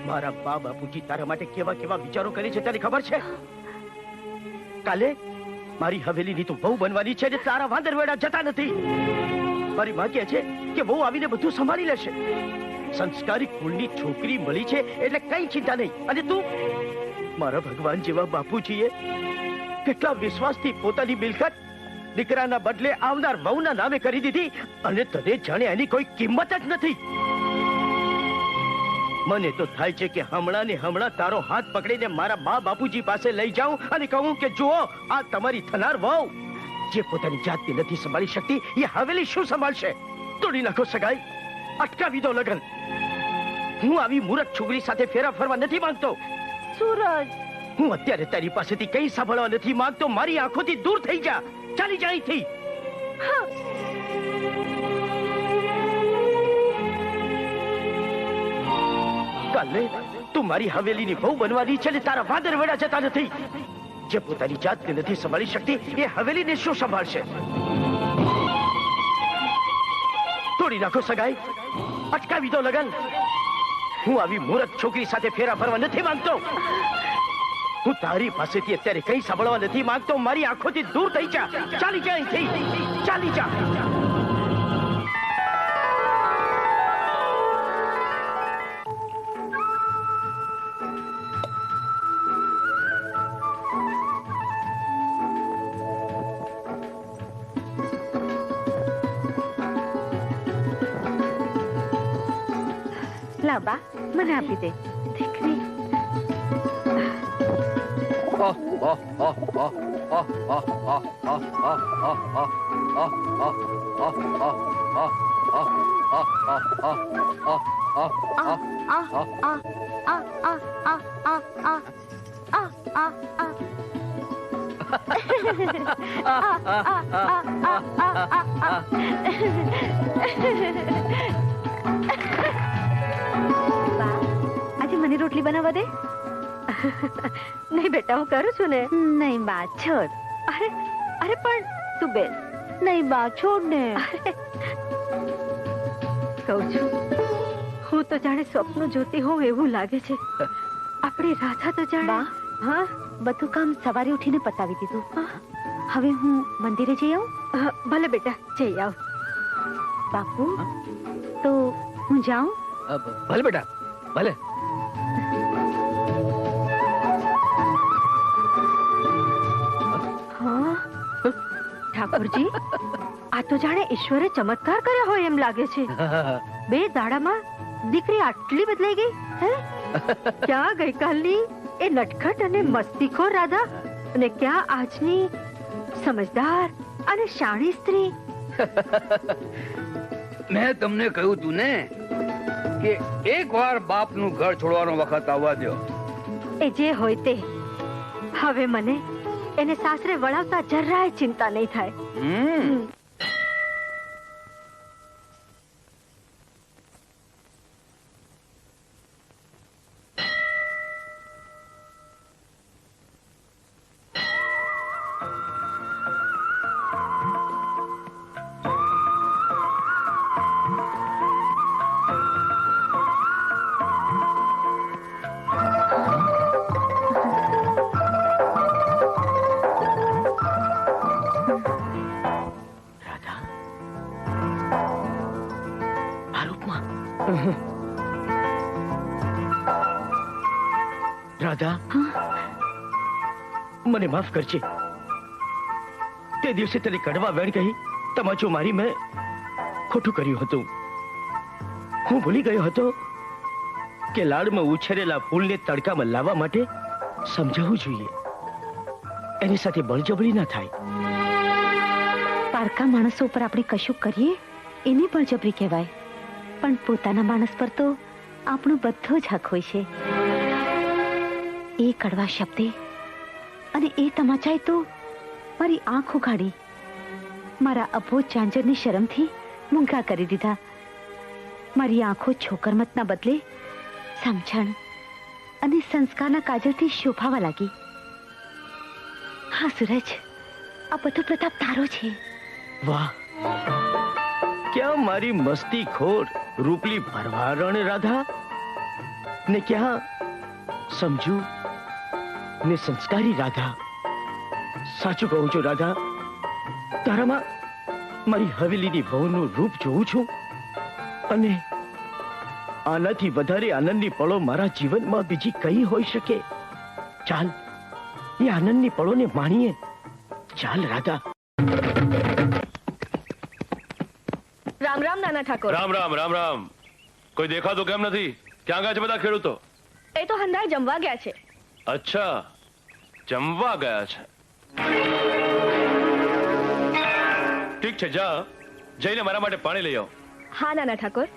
મારા બા બાપુજી તારા માટે કેવા કેવા વિચારો કરે છે તને ખબર છે? કાલે મારી હવેલીની તું બહુ બનવાની છે ને તારા વાંદર વેડા જતા નથી. મારી માં કહે છે કે બહુ આવીને બધું સંભાળી લેશે. સંસ્કારી કુળની છોકરી મળી છે એટલે કઈ ચિંતા નહીં. અને તું, મારા ભગવાન જેવા બાપુજીએ કેટલા વિશ્વાસથી પોતાની મિલકત દીકરાના બદલે આવનાર વહુના નામે કરી દીધી અને તને જાણે એની કોઈ કિંમત જ નથી. મને તો થાય છે કે હમણાં ને હમણાં તારો હાથ પકડીને મારા બા બાપુજી પાસે લઈ જાઉં અને કહું કે જુઓ, આ તમારી થનાર વહુ જે પોતાની જાતને નથી સંભાળી શકતી એ હવેલી શું સંભાળશે? તોડી નાખો સગાઈ, અટકાવી દો લગન. હું આવી મૂરખ છોકરી સાથે ફેરા ફરવા નથી માંગતો. સૂરજ, હું અત્યારે તારી પાસેથી કઈ સાંભળવા નથી માંગતો. મારી આંખોથી દૂર થઈ જા. ચાલી જા અહીંથી. કાલે તું મારી હવેલીની બહુ બનવાની છે ને તારા વાદર વેડા જતા નથી. જે પોતાની જાતને નથી સંભાળી શકતી એ હવેલીને શું સંભાળશે? તોડી નાખો સગાઈ, અટકાવી દો લગન. હું આવી મૂરખ છોકરી સાથે ફેરા ફરવા નથી માંગતો. હું તારી પાસેથી અત્યારે કઈ સાંભળવા નથી માંગતો. મારી આંખોથી દૂર થઈ જા. ચાલી જા અહીંથી. ચાલી જા. લાવ બા, મને આપી દે. દીકરી આજે મને રોટલી બનાવવા દે. નહીં બેટા, હું કરું છું ને. નહીં બા, છોડ. અરે પણ તું બેસ. નહીં બા, છોડ ને. કહું છું, હું તો જાણે સ્વપ્ન જોતી હોઉં એવું લાગે છે. આપણી રાધા તો જાણે. હા, બધું કામ સવારે ઉઠીને પતાવી દીધું. હવે હું મંદિરે જઈ આવું? ભલે બેટા, જઈ આવ. બાપુ, તો હું જાઉં? ભલે બેટા, ભલે. હા, ઠાકોરજી, આ તો જાણે ઈશ્વરે ચમત્કાર કર્યો હોય એમ લાગે છે. 2 દાડામાં દીકરી આટલી બદલાઈ ગઈ. હે, ક્યાં ગઈકાલની એ નટખટ અને મસ્તીખોર રાધા અને ક્યાં આજની સમજદાર અને શાણી સ્ત્રી. મેં તમને કહ્યું તું ને કે એકવાર બાપનું ઘર છોડવાનો વખત આવવા દો. એ જે હોય તે, હવે મને એને સાસરે વળાવતા જરાય ચિંતા નહીં થાય. રાધા, મને માફ કરજે. તે દિવસે તને કડવા વેણ કહી તમાચો મારી મેં ખોટું કર્યું હતું. હું ભૂલી ગયો હતો કે લાડમાં ઉછેરેલા ફૂલને તડકામાં લાવવા માટે સમજાવવું જોઈએ. એની સાથે બળજબરી ના થાય. પારકા માણસો પર આપણે કશું કરીએ એની બળજબરી કહેવાય, પણ પોતાના માણસ પર તો આપણો બધો જ હક હોય છે. એ કડવા શબ્દે અને એ તમાચાએ તો મારી આંખ ઉઘાડી, મારા અબોધ ચાંચરની શરમથી મૂંગા કરી દીધા. મારી આંખો છોકરમતના બદલે સમજણ અને સંસ્કારના કાજલથી શોભાવા લાગી. હા સૂરજ, આ બધો પ્રતાપ તારો છે. વાહ, ક્યાં મારી મસ્તી ખોર રૂપલી ભરવારણ રાધા, ને ક્યાં સમજુ ને સંસ્કારી રાધા. સાચું કહું છું રાધા, તારામાં મારી હવેલીની વહુનું રૂપ જોઉં છું, અને આનાથી વધારે આનંદની પળો મારા જીવનમાં બીજી કઈ હોઈ શકે. ચાલ, એ આનંદની પળોને માણીએ. ચાલ રાધા. રામ રામ નાના ઠાકોર. રામ રામ રામ રામ. કોઈ દેખાતું કેમ નથી? ક્યાં ગયા છે બધા ખેડૂતો? એ તો હંધાય જમવા ગયા છે. અચ્છા, જમવા ગયા છે. ઠીક છે, જા જઈને મારા માટે પાણી લઈ આવ. હા નાના ઠાકોર.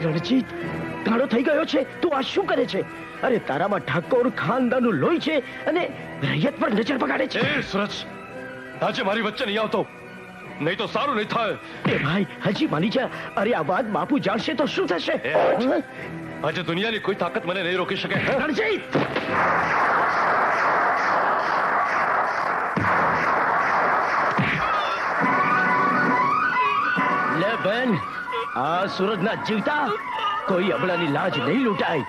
રણજીત, ગાળો થઈ ગયો છે. તું આ શું કરે છે? અરે તારામાં ઠાકોર ખાનદાનનું લોહી છે અને રૈયત પર નજર બગાડે છે. એ સુરજ, આજે મારી વચ્ચે નહીં આવતો, નહીં તો સારું નહીં થાય. એ ભાઈ, હજી માની જા. અરે આ વાત બાપુ જાણશે તો શું થશે? આજે દુનિયાની કોઈ તાકાત મને નહીં રોકી શકે. રણજીત, લે બેન, આ સુરજના જીવતા કોઈ અબળાની લાજ નહીં લૂંટાય.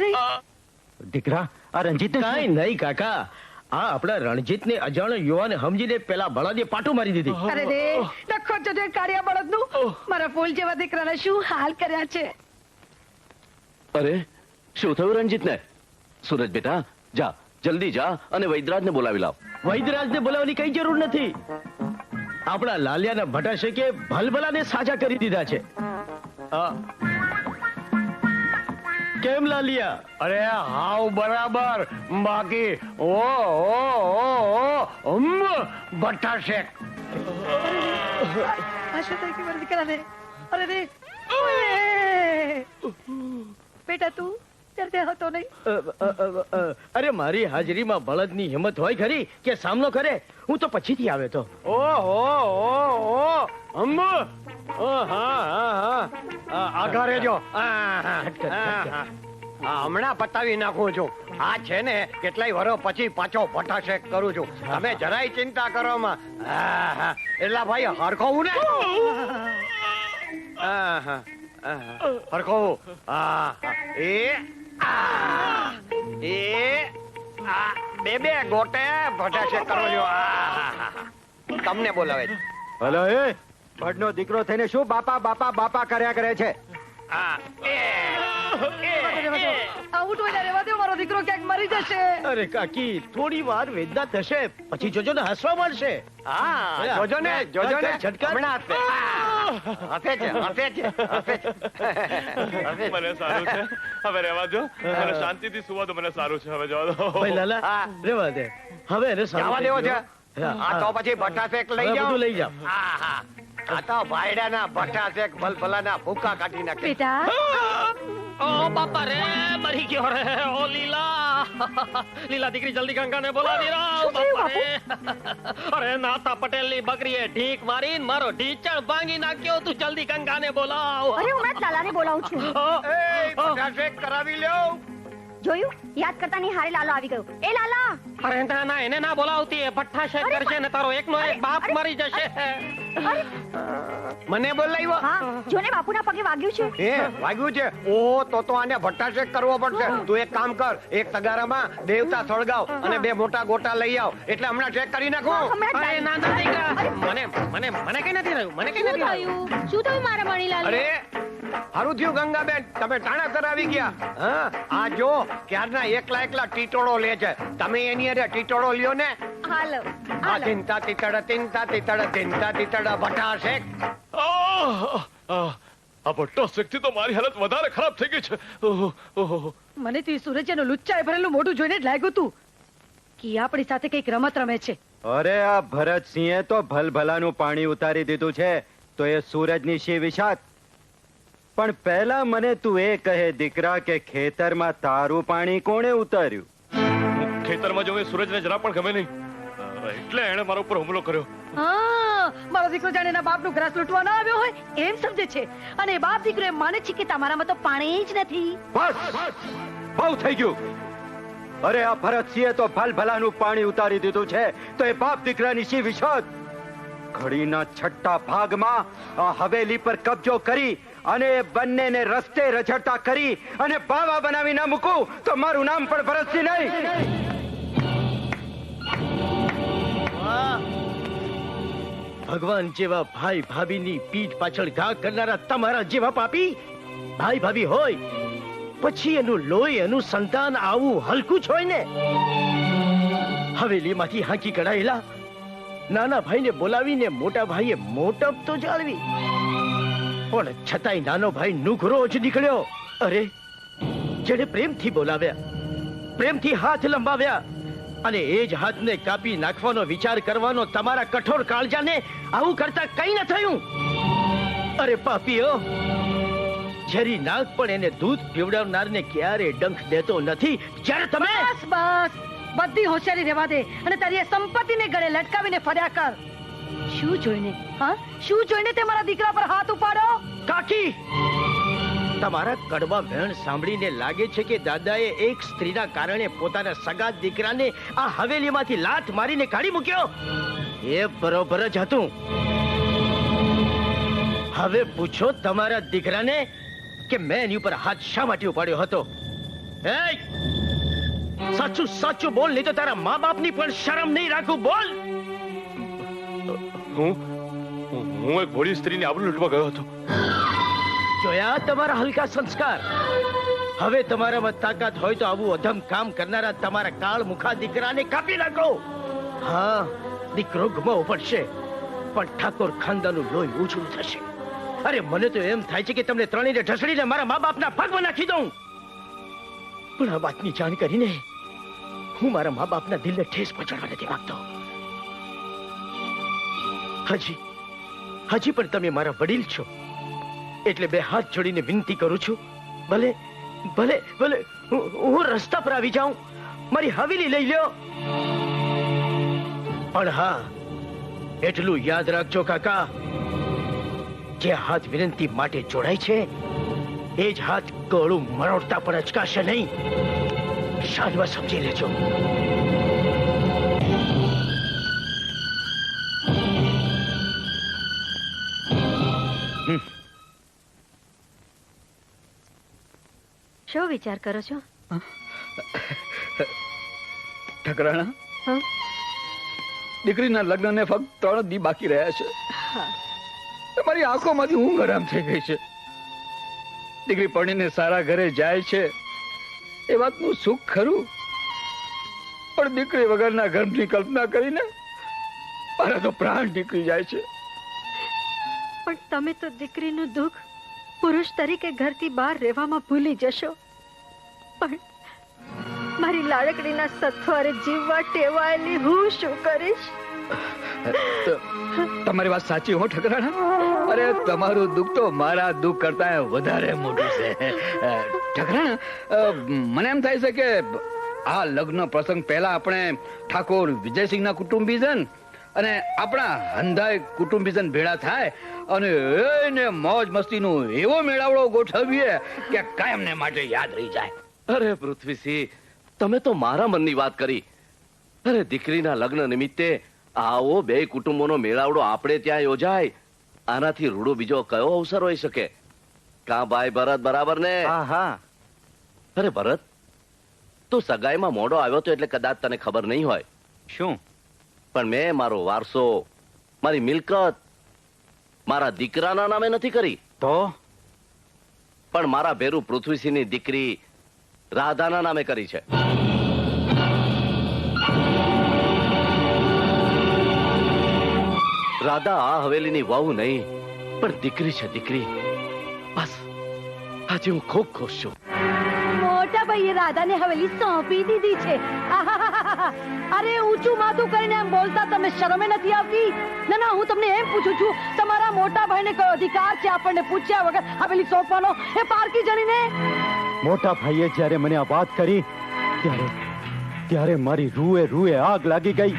દીકરા નહીં દીકરા આ રણજીત કાંઈ નહીં કાકા, આ આપણા રણજીતને અજાણ્યો યુવાને સમજીને પેલા બળદે પાટું મારી દીધી. અરે રે નખો જોજે કાળિયા બળદનું. મારા ફૂલ જેવા દીકરાના શું હાલ કર્યા છે. અરે શું થયું રણજીતને? સૂરજ બેટા જા, જલ્દી જા અને વૈદરાજને બોલાવી લાવ. વૈદરાજને બોલાવવાની કઈ જરૂર નથી. આપણા લાલિયાના ભટાશેકે ભલભલાને સાજા કરી દીધા છે. કેમ લાલિયા? અરે હાવ બરાબર. બાકી ભઠ્ઠા શેક. આ શું થઈ ગયું મારા દીકરાને? અરે રે ઓય! બેટા તું ડરતે હતો નહીં? અરે મારી હાજરીમાં બળદની હિંમત હોય ખરી કે સામનો કરે? હું તો પછીથી આવ્યો તો. આગળ રહેજો. હમણાં પતાવી નાખું છું. આ છે ને કેટલાય વર્ષ પછી પાછો ભઠ્ઠા શેક કરું છું. તમે જરાય ચિંતા કરો માં. એટલા ભાઈ હરખવું ને હરખવું. બે ગોટે ભઠ્ઠા શેક કરો છો. તમને બોલાવે છે. હલો એ ભટનો દીકરો થઈને શું બાપા બાપા બાપા કર્યા કરે છે? આવું તો રહેવા દો, મારો દીકરો ક્યાંક મરી જશે. અરે કાકી થોડી વાર વેદના થશે, પછી જોજો ને હસવા મળશે. જોજો ને ઝટકા. મને સારું છે, હવે રહેવા દો. મને શાંતિથી સુવા દો. મને સારું છે, હવે જવા દો. ભાઈ લાલા રહેવા દે. હવે એને જવા દેવો છે. આ તો પછી ભઠ્ઠા શેક લઈ જાઓ. બધું લઈ જાઓ. આ તો ભાયડાના ભઠ્ઠા શેક ભલભલાના ભૂકા કાઢી નાખે. બેટા ઓ બાપા રે મરી ગયો રે. ઓ લીલા લીલા દીકરી જલ્દી ગંગાને બોલાવી રાવ. બાપા રે અરે નાતા પટેલની બકરીએ ઢીક મારીને મારો ઢીચણ ભાંગી નાખ્યો. તું જલ્દી ગંગાને બોલાવ. અરે હું હમણાં લાલાને બોલાવું છું. ભઠ્ઠા શેક કરાવી લ્યો. જોયું? યાદ કરતા ની હારે લાલો આવી ગયો. એ લાલા! અરે ના ના એને ના બોલાવતી. એ ભઠ્ઠા શેક કરશે ને તારો એકનો એક બાપ મરી જશે. મને બોલાવ્યો? હા, જોને બાપુના પગે વાગ્યું છે. વાગ્યું છે? ઓહો, તો આને ભઠ્ઠા શેક કરવો પડશે. તું એક કામ કર, એક તગારામાં દેવતા સળગાવ અને બે મોટા ગોટા લઈ આવ, એટલે હમણાં ચેક કરી નાખો. અરે ના ના દીકરા, મને કઈ નથી રહ્યું. મને કઈ નથી રહ્યું. શું થયું મારા મણીલાલ? અરે હારું થયું ગંગાબેન, તમે ટાણાસર આવી ગયા. હા, આ જો ક્યારના એકલા ટીટોળો લે છે. તમે એની અરે ટીટોળો લ્યો ને. હાલો તિંતા તીતડ ભઠ્ઠા શેક. આ ભટ્ટો શેકથી તો મારી હાલત વધારે ખરાબ થઈ ગઈ છે. મને તો સૂરજનો લુચ્ચાએ ભરેલું મોઢું જોઈને જ લાગ્યું તું કે આપણી સાથે કઈક રમત રમે છે. અરે આ ભરતસિંહે તો ભલભલાનું પાણી ઉતારી દીધું છે, તો એ સૂરજની શી વિશાત. પણ પહેલા મને તું એ કહે દીકરા કે ખેતરમાં તારું પાણી કોણે ઉતાર્યું? ખેતરમાં જો સૂરજને જરા પણ ગમે નહીં, એટલે એણે મારા ઉપર હુમલો કર્યો. હા, મારો દીકરો જાણે એના બાપનું ગ્રાસ લૂંટવા ના આવ્યો હોય એમ સમજે છે, અને એ બાપ દીકરો એમ માને છે કે તમારામાં તો પાણી જ નથી. બસ બહુ થઈ ગયું. અરે આ ભરતસિંહે તો ભલભલાનું પાણી ઉતારી દીધું છે, તો એ બાપ દીકરાની શી વિશાત. ઘડીના છઠ્ઠા ભાગમાં આ હવેલી પર કબજો કરી અને બંનેને રસ્તે રઝળતા કરી અને બાવા બનાવી ના મૂકું તો મારું નામ પણ ભરતસિંહ નહીં. ભગવાન જેવા ભાઈ ભાભીની પીઠ પાછળ ઘા કરનારા તમારા જેવા પાપી ભાઈ ભાભી હોય પછી એનું લોહી એનું સંતાન આવું હલકું જ હોય ને. હવેલીમાંથી હાંકી કઢાયેલા નાના ભાઈને બોલાવીને મોટા ભાઈએ મોટપ તો જાળવી, પણ છતાંય નાનો ભાઈ નુઘરો જ નીકળ્યો. અરે જેને પ્રેમથી બોલાવ્યા, પ્રેમથી હાથ લંબાવ્યા, અને એ જ હાથને કાપી નાખવાનો વિચાર કરવાનો તમારા કઠોર કાળજાને આવું કરતા કઈ ન થયું. અરે પાપીઓ, ઝેરી નાગ પણ એને દૂધ પીવડાવનારને ક્યારે ડંખ દેતો નથી. જ્યારે તમે બસ બધી હોશિયારી રહેવા દે અને તારી સંપત્તિને ગળે લટકાવીને ફર્યા કર. શું જોઈને શું જોઈને તે મારા દીકરા પર હાથ ઉપાડો? કાકી, તમારા કડવા વેણ સાંભળીને લાગે છે કે દાદાએ એક સ્ત્રીના કારણે પોતાના સગા દીકરાને આ હવેલીમાંથી લાત મારીને કાઢી મૂક્યો. એ બરોબર જ હતું. હવે પૂછો તમારા દીકરાને કે મેં એની ઉપર હાથ શા માટે ઉપાડ્યો હતો. સાચું સાચું બોલ, નહીં તો તારા મા બાપની પણ શરમ નહીં રાખું. બોલ. હું એક ભોળી સ્ત્રીની આબરૂ લૂંટવા ગયો હતો. જોયા તમારા હલકા સંસ્કાર. હવે તમારામાં તાકાત હોય તો આવું અધમ કામ કરનારા તમારા કાળ મુખા દીકરાને કાપી નાખો. હા, દીકરો ગુમાવવો પડશે, પણ ઠાકોર ખાનદાનું લોહી ઉછળું થશે. અરે મને તો એમ થાય છે કે તમને ત્રણેયને ઢસડીને મારા મા બાપના પગમાં નાખી દઉં. પણ આ વાતની જાણ કરીને હું મારા મા બાપના દિલને ઠેસ પહોંચાડવા નથી માંગતો. હજી પણ તમે મારા વડીલ છો, એટલે બે હાથ જોડીને વિનંતી કરું છું, ભલે ભલે ભલે હું રસ્તા પર આવી જાઉં, મારી હવેલી લઈ લ્યો. પણ હા, એટલું યાદ રાખજો કાકા, જે હાથ વિનંતી માટે જોડાય છે એ જ હાથ ગળું મરોડતા પણ અચકાશે નહીં. શાદમાં સમજી લેજો. શું વિચાર કરો છો? ઠકરાણા, દીકરીના લગ્નને ફક્ત 3 દી બાકી રહ્યા છે. મારી આંખોમાંથી ઊંઘ હરામ થઈ ગઈ છે. દીકરી પરણીને સારા ઘરે જાય છે એ વાતનું સુખ ખરું, પણ દીકરી વગરના ગર્ભની કલ્પના કરીને મારા તો પ્રાણ નીકળી જાય છે. પણ તમે તો દીકરીનું દુઃખ પુરુષ તરીકે ઘરથી બહાર રહેવામાં ભૂલી જશો. પણ મારી લાડકડીના સથવારે જીવવા ટેવાયેલી હું શું કરીશ? તમારી વાત સાચી હો ઠકરાણા. અરે તમારું દુઃખ તો મારા દુઃખ કરતા વધારે મોટું છે. ઠકરાણા, મને એમ થાય છે કે આ લગ્ન પ્રસંગ પહેલા આપણે ઠાકોર વિજયસિંહના કુટુંબીજન અને આપણા હંધાય કુટુંબીજન ભેળા થાય અને એને મોજ મસ્તીનું એવો મેળાવડો ગોઠવીએ કે કાયમને માટે યાદ રહી જાય. અરે પૃથ્વીસિંહ, તમે તો મારા મનની વાત કરી. અરે દીકરીના લગ્ન નિમિત્તે આવો બે કુટુંબોનો મેળાવડો આપણે ત્યાં યોજાય, આનાથી રૂડો બીજો કયો અવસર હોઈ શકે? કા ભાઈ ભરત, બરાબર ને? અરે ભરત, તું સગાઈમાં મોડો આવ્યો તો એટલે કદાચ તને ખબર નહીં હોય. શું? પણ મેં મારો વારસો, મારી મિલકત મારા દીકરાના નામે નથી કરી. તો પણ મારા ભેરુ પૃથ્વીસિંહની દીકરી રાધાના નામે કરી છે. રાધા આ હવેલીની વહુ નહીં, પણ દીકરી છે, દીકરી. બસ આજે હું ખૂબ ખુશ છું. મોટા ભાઈએ રાધાને હવેલી સોંપી દીધી છે. અરે ઊંચું માથું કરીને એમ બોલતા તમને શરમે નથી આવતી? ના ના, હું તમને એમ પૂછું છું, તમારા મોટા ભાઈને કયો અધિકાર છે આપણને પૂછ્યા વગર હવેલી સોંપવાનો? એ પારકી જણીને. મોટા ભાઈએ જ્યારે મને આ વાત કરી ત્યારે મારી રૂએ આગ લાગી ગઈ.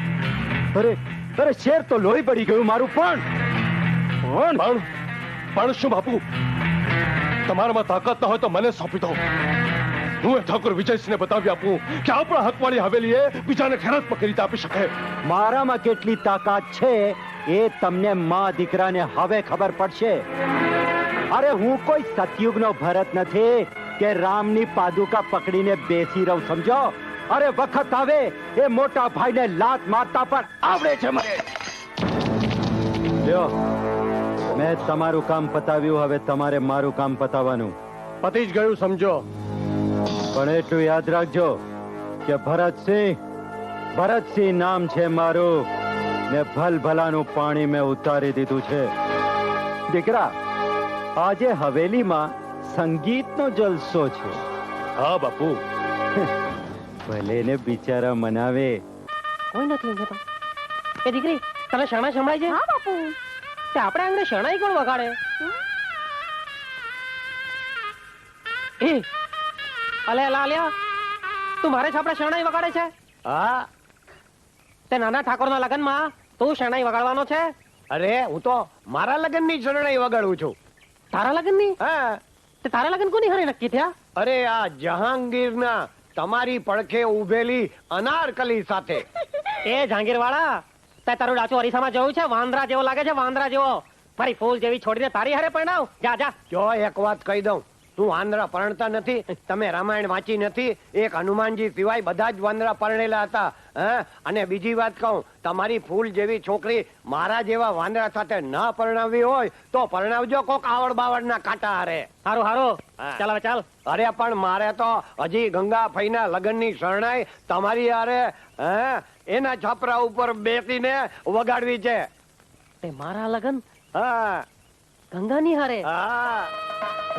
અરે શેર તો લોહી પડી ગયું મારું. પણ શું બાપુ, તમારામાં તાકાત ના હોય તો મને સોંપી દો. હું એ ઠાકોર વિજયસિંહને બતાવી આપું કે આપણા હકવાળી હવેલી એ બીજાને ખેરાતમાં કરી આપી શકે. મારામાં કેટલી તાકાત છે એ તમને માં દીકરાને હવે ખબર પડશે. અરે હું કોઈ સતયુગનો ભરત નથી કે રામની પાદુકા પકડીને બેસી રહું, સમજો? અરે વખત આવે એ મોટા ભાઈને લાત મારતા પણ આવડે છે મને. લ્યો, મેં તમારું કામ પતાવ્યું, હવે તમારે મારું કામ પતાવવાનું. પતી જ ગયું સમજો. પણ એટલું યાદ રાખજો કે ભરતસિંહ નામ છે મારું, ને ભલભલાનું પાણી મેં ઉતારી દીધું છે. દીકરા, આજે હવેલીમાં સંગીતનો જલસો છે. હા બાપુ. ભલે ને બિચારા મનાવે. કોઈ નથી જતો. એ દીકરી, તને શરણાઈ સંભળાય છે? હા બાપુ. તે આપણે આંગણે શરણાઈ કોણ વગાડે? અલે લાલ્યા, તું મારે છાપડા શરણાઈ વગાડે છે? હા. તે નાના ઠાકોરના લગનમાં તું શરણાઈ વગાડવાનો છે? અરે હું તો મારા લગ્નની શરણાઈ વગાડું છું. તારા લગ્નની? હા. તે તારા લગ્ન કોની હારે નક્કી થયા? અરે આ જહાંગીરના તમારી પડખે ઉભેલી અનારકલી સાથે. એ જહાંગીર વાળા, તે તારું ડાચું અરીસામાં જોયું છે? વાંદરા જેવો લાગે છે, વાંદરા જેવો. ફરી ફૂલ જેવી છોડીને તારી હારે પરણાવ. જા જા. જો એક વાત કહી દઉં, શું વાંદરા પરણતા નથી? તમે રામાયણ વાંચી નથી? એક હનુમાનજી સિવાય બધા જ વાંદરા પરણેલા હતા. અને બીજી વાત કહું, તમારી ફૂલ જેવી છોકરી મારા જેવા વાંદરા સાથે ન પરણાવી હોય તો પરણાવજો કોક આવડ બાવડ ના કાંટા હારે. હારું હારું, ચાલ હવે ચાલ. અરે પણ મારે તો હજી ગંગા ફઈના લગ્નની શરણાઈ તમારી હારે એના છાપરા ઉપર બેસીને વગાડવી છે. મારા લગન હા ગંગાની હારે? હા.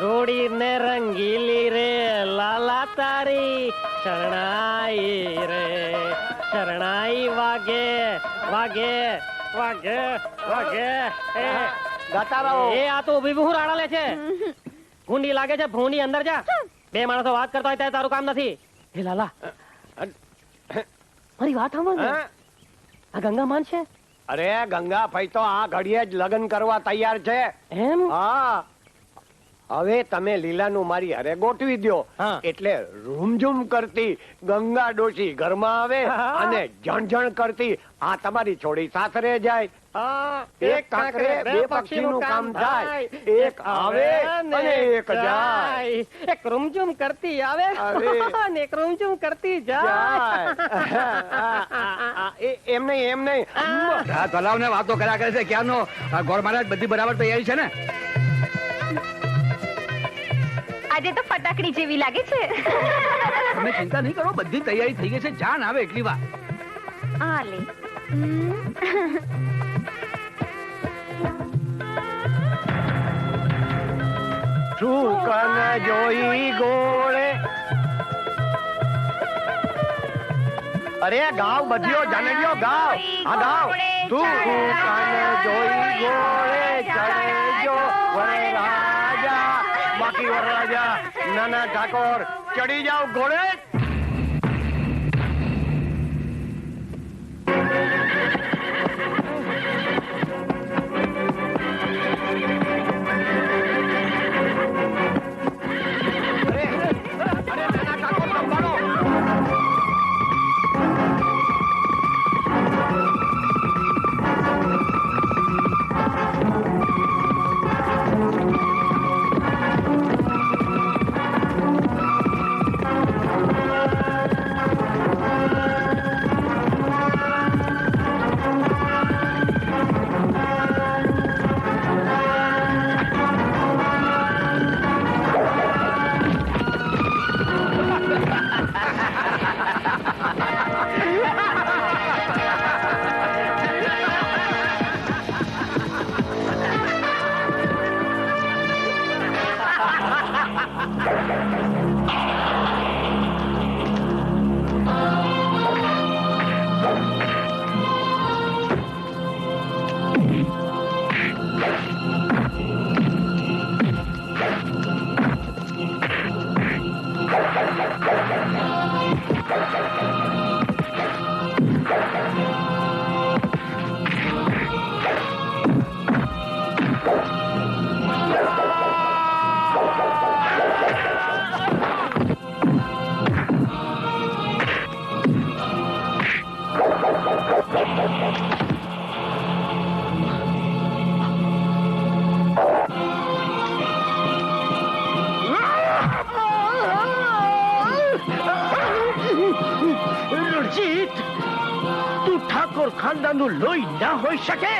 રોડી ને રંગીલી રે લાલા તારી શરણાઈ રે, શરણાઈ વાગે વાગે વાગે વાગે. ગાતા રહો. એ આ તો ઉભી હું રાડા લે છે. ભૂંડી લાગે છે, ભૂંડી અંદર જા. બે માણસો વાત કરતા હોય ત્યારે તારું કામ નથી. હે લાલા, મારી વાત સાંભળ. આ ગંગા માન છે? અરે ગંગા ફઈ તો આ ઘડીએ જ લગ્ન કરવા તૈયાર છે. એમ? હા. હવે તમે લીલાનું મારી હારે ગોઠવી દો એટલે રૂમઝૂમ કરતી ગંગા ડોશી ઘરમાં આવે અને જણજણ કરતી આ તમારી છોડી સાસરે જાય. એક કાંકરે બે પક્ષીનું કામ થાય. એક આવે અને એક જાય. એક રૂમઝૂમ કરતી આવે અને એક રૂમઝૂમ કરતી જાય. એમ નહીં. તલાવ ને વાતો કર્યા કરે છે ક્યારનો. ગોળ મહારાજ બધી બરાબર તૈયારી છે ને? આજે તો ફટાકડી જેવી લાગે છે. તમે ચિંતા નહીં કરો, બધી તૈયારી થઈ ગઈ છે. જાન આવે એટલી વાર. આ લે. સુકન જોઈ ગોળે. અરે ગાવ બધીઓ જાનેજો ગાવ. આ ગાવ. સુકન જોઈ ગોળે ચડજો વરરાજા. બાકી વરરાજા નાના ઠાકોર ચડી જાવ ઘોડે. ખાનદાનનું લોહી ના હોઈ શકે,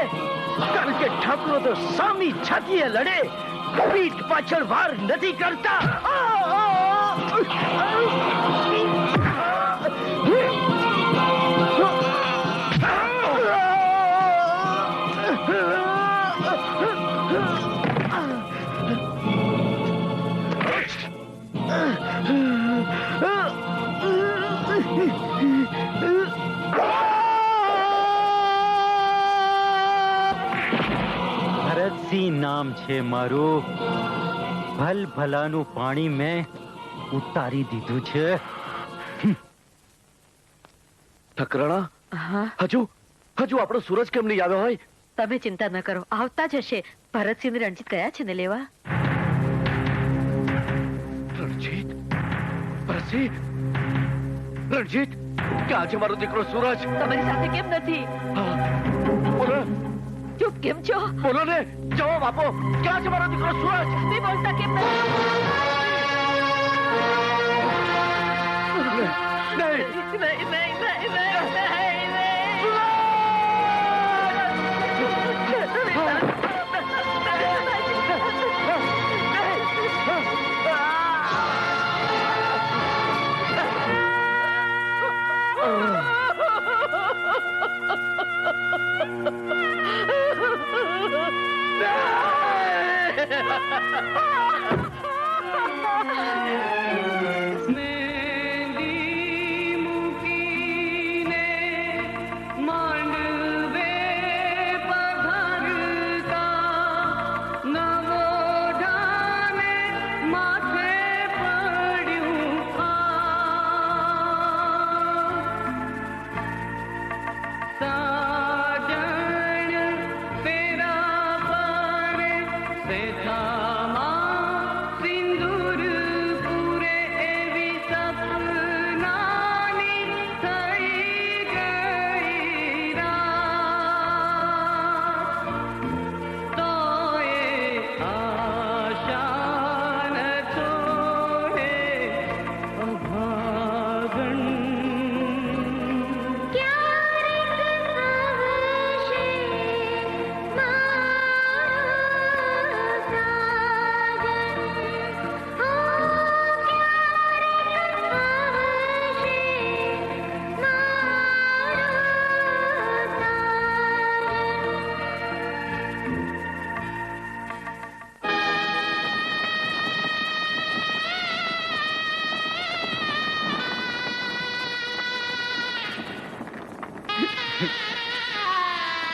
કારણ કે ઠાકરો તો સામી છાતીએ લડે, પીઠ પાછળ વાર નથી કરતા. ભરતસિંહ નામ છે મારું. ભલ ભલાનું પાણી મેં ઉતારી દીધું છે. ઠકરાણા, હજુ આપણો સૂરજ કેમ નહીં આવ્યો હોય? તમે ચિંતા ન કરો, આવતા જ હશે. ભરતસિંહ ને રણજીત ગયા છે ને લેવા. રણજીત? રણજીત, ક્યાં છે મારો દીકરો સૂરજ? તમારી સાથે કેમ નથી? બોલો. ચૂપ કેમ છો? બોલો ને, જવાબ આપો. ક્યાં છે મારો દીકરો સૂરજ? તમે બોલતા કેમ નથી?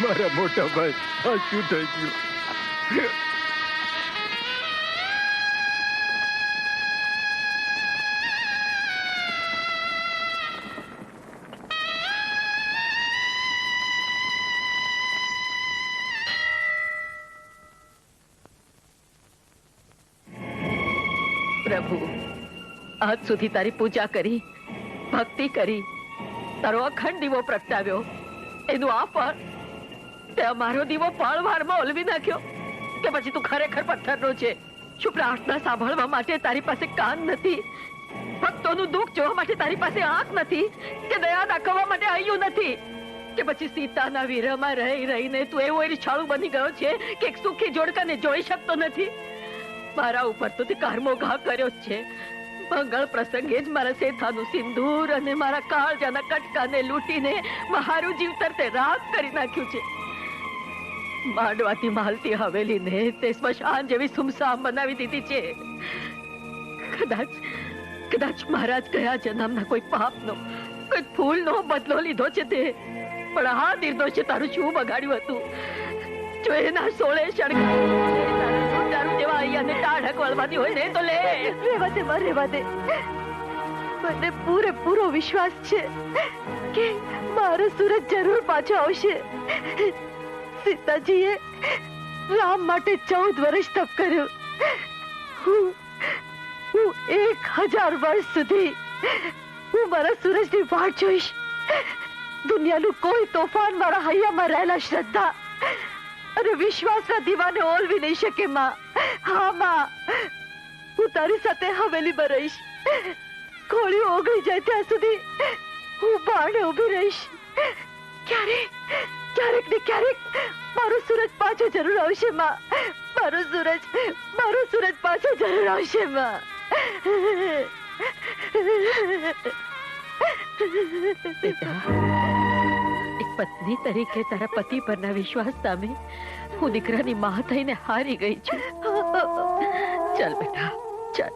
મારા મોટા ભાઈ આ શું થઈ ગયું? પ્રભુ, આજ સુધી તારી પૂજા કરી, ભક્તિ કરી, તારો અખંડ દીવો પ્રગટાવ્યો, એનું આ ફળ તે અમારો દીવો પળવારમાં ઓલવી નાખ્યો કે પછી તું ખરેખર પથ્થરનો છે? શું પ્રાર્થના સાંભળવા માટે તારી પાસે કાન નથી? ભક્તોનું દુઃખ જોવા માટે તારી પાસે આંખ નથી? કે દયા દાખવવા માટે હૈયું નથી? કે પછી સીતાના વિરહમાં રહી રહીને તું એવો ઈર્ષાળુ બની ગયો છે કે એક સુખી જોડકાને જોઈ શકતો નથી? મારા ઉપર તો તે કારમો ઘા કર્યો જ છે. મંગળ પ્રસંગે જ મારા શેઠાનું સિંદૂર અને મારા કાળજાના કટકાને લૂંટીને મારું જીવતર તે રાખ કરી નાખ્યું છે. માંડવાથી માલતી હવેલીને તે સ્મશાન જેવી સુમસામ બનાવી દીધી છે. કદાચ મહારાજ ગયા જન્મના કોઈ પાપનો, કોઈ ફૂલનો બદલો લીધો છે તે. પણ આ નિર્દોષે તારું શું બગાડ્યું હતું? જો એના સોળે શણગાર જેવા અહીંયાને ટાઢક વળવાની હોય ને તો લે. રેવા દે માં, રેવા દે. મને પૂરેપૂરો વિશ્વાસ છે કે મારો સુરત જરૂર પાછો આવશે. સીતાજીએ રામ માટે 14 વર્ષ તપ કર્યું. હું 1000 વર્ષ સુધી હું મારા સૂરજની વાટ જોઈશ. દુનિયાનું કોઈ તોફાન મારા હૈયામાં રહેલા શ્રદ્ધા અને વિશ્વાસના દીવાને ઓલવી નહીં શકે માં. હા માં, હું તારી સાથે હવેલીમાં રહીશ. કોળીઓ ઓગળી જાય ત્યાં સુધી હું બારણે ઊભી રહીશ. ક્યારેક ને ક્યારેક મારો સૂરજ પાછો જરૂર આવશે માં. મારો સૂરજ પાછો જરૂર આવશે માં. એક પત્ની તરીકે તારા પતિ પરના વિશ્વાસ સામે હું દીકરાની માં થઈને હારી ગઈ છું. ચાલ બેટા, ચાલ.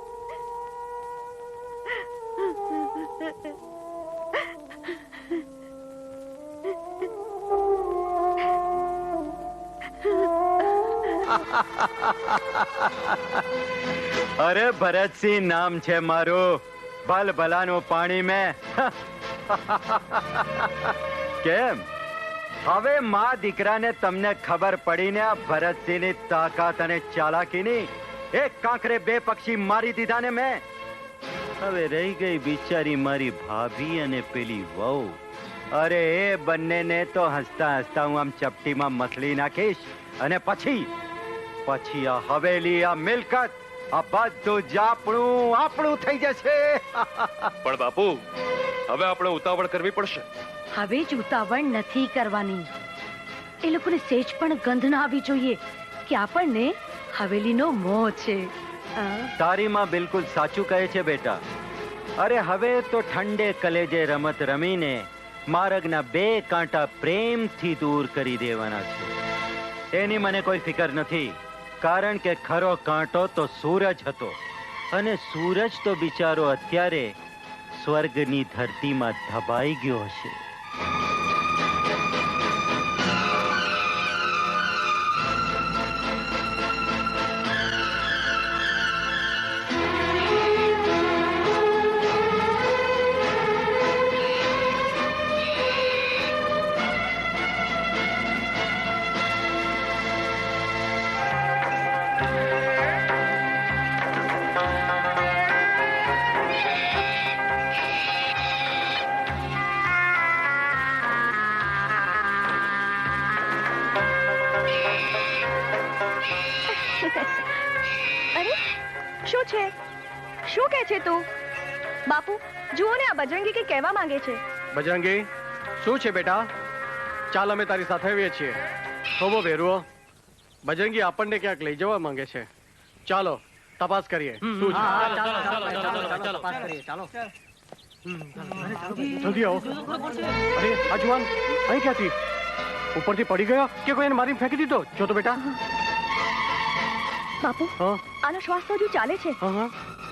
અરે ભરતસિંહ નામ છે મારું. ભલ ભલાનું પાણી મેં. કેમ હવે માં દીકરાને તમને ખબર પડીને આ ભરતસિંહની તાકાત અને ચાલાકીની? એક કાંકરે 2 પક્ષી મારી દીધા ને મેં. હવે રહી ગઈ બિચારી મારી ભાભી અને પેલી વહુ. અરે એ બંનેને તો હસતા હસતા હું આમ ચપટીમાં મસળી નાખીશ. અને પછી આ હવેલી, આ મિલકત આ બધું જ આપણું થઈ જશે. પણ બાપુ હવે આપણે ઉતાવળ કરવી પડશે. હવે જ ઉતાવળ નથી કરવાની. એ લોકોને સેજ પણ ગંધ ના આવી જોઈએ કે આપણને હવેલીનો મોહ છે. તારી માં બિલકુલ સાચું કહે છે બેટા. અરે હવે તો ઠંડે કલેજે રમત રમીને માર્ગના 2 કાંટા પ્રેમથી દૂર કરી દેવાના છે. એની મને કોઈ ફિકર નથી, કારણ કે ખરો કાંટો તો સૂરજ હતો, અને સૂરજ તો બિચારો અત્યારે સ્વર્ગની ધરતીમાં દબાઈ ગયો હશે. અરે શું છે? શું કહે છે તું? બાપુ જુઓ ને, આ બજરંગી કઈ કહેવા માંગે છે. બજરંગી, શું છે બેટા? ચાલ અમે તારી સાથે આવીએ છીએ. થોભો ભેરુઓ, બજરંગી આપણને ક્યાંક લઈ જવા માંગે છે. ચાલો તપાસ કરીએ શું છે. જલ્દી આવો. અરે આ જુવાન અહીં ક્યાંથી? ઉપરથી પડી ગયો કે કોઈ એને મારીને ફેંકી દીધો? જો તો બેટા. બાપુ આનો શ્વાસ તો હજુ ચાલે છે.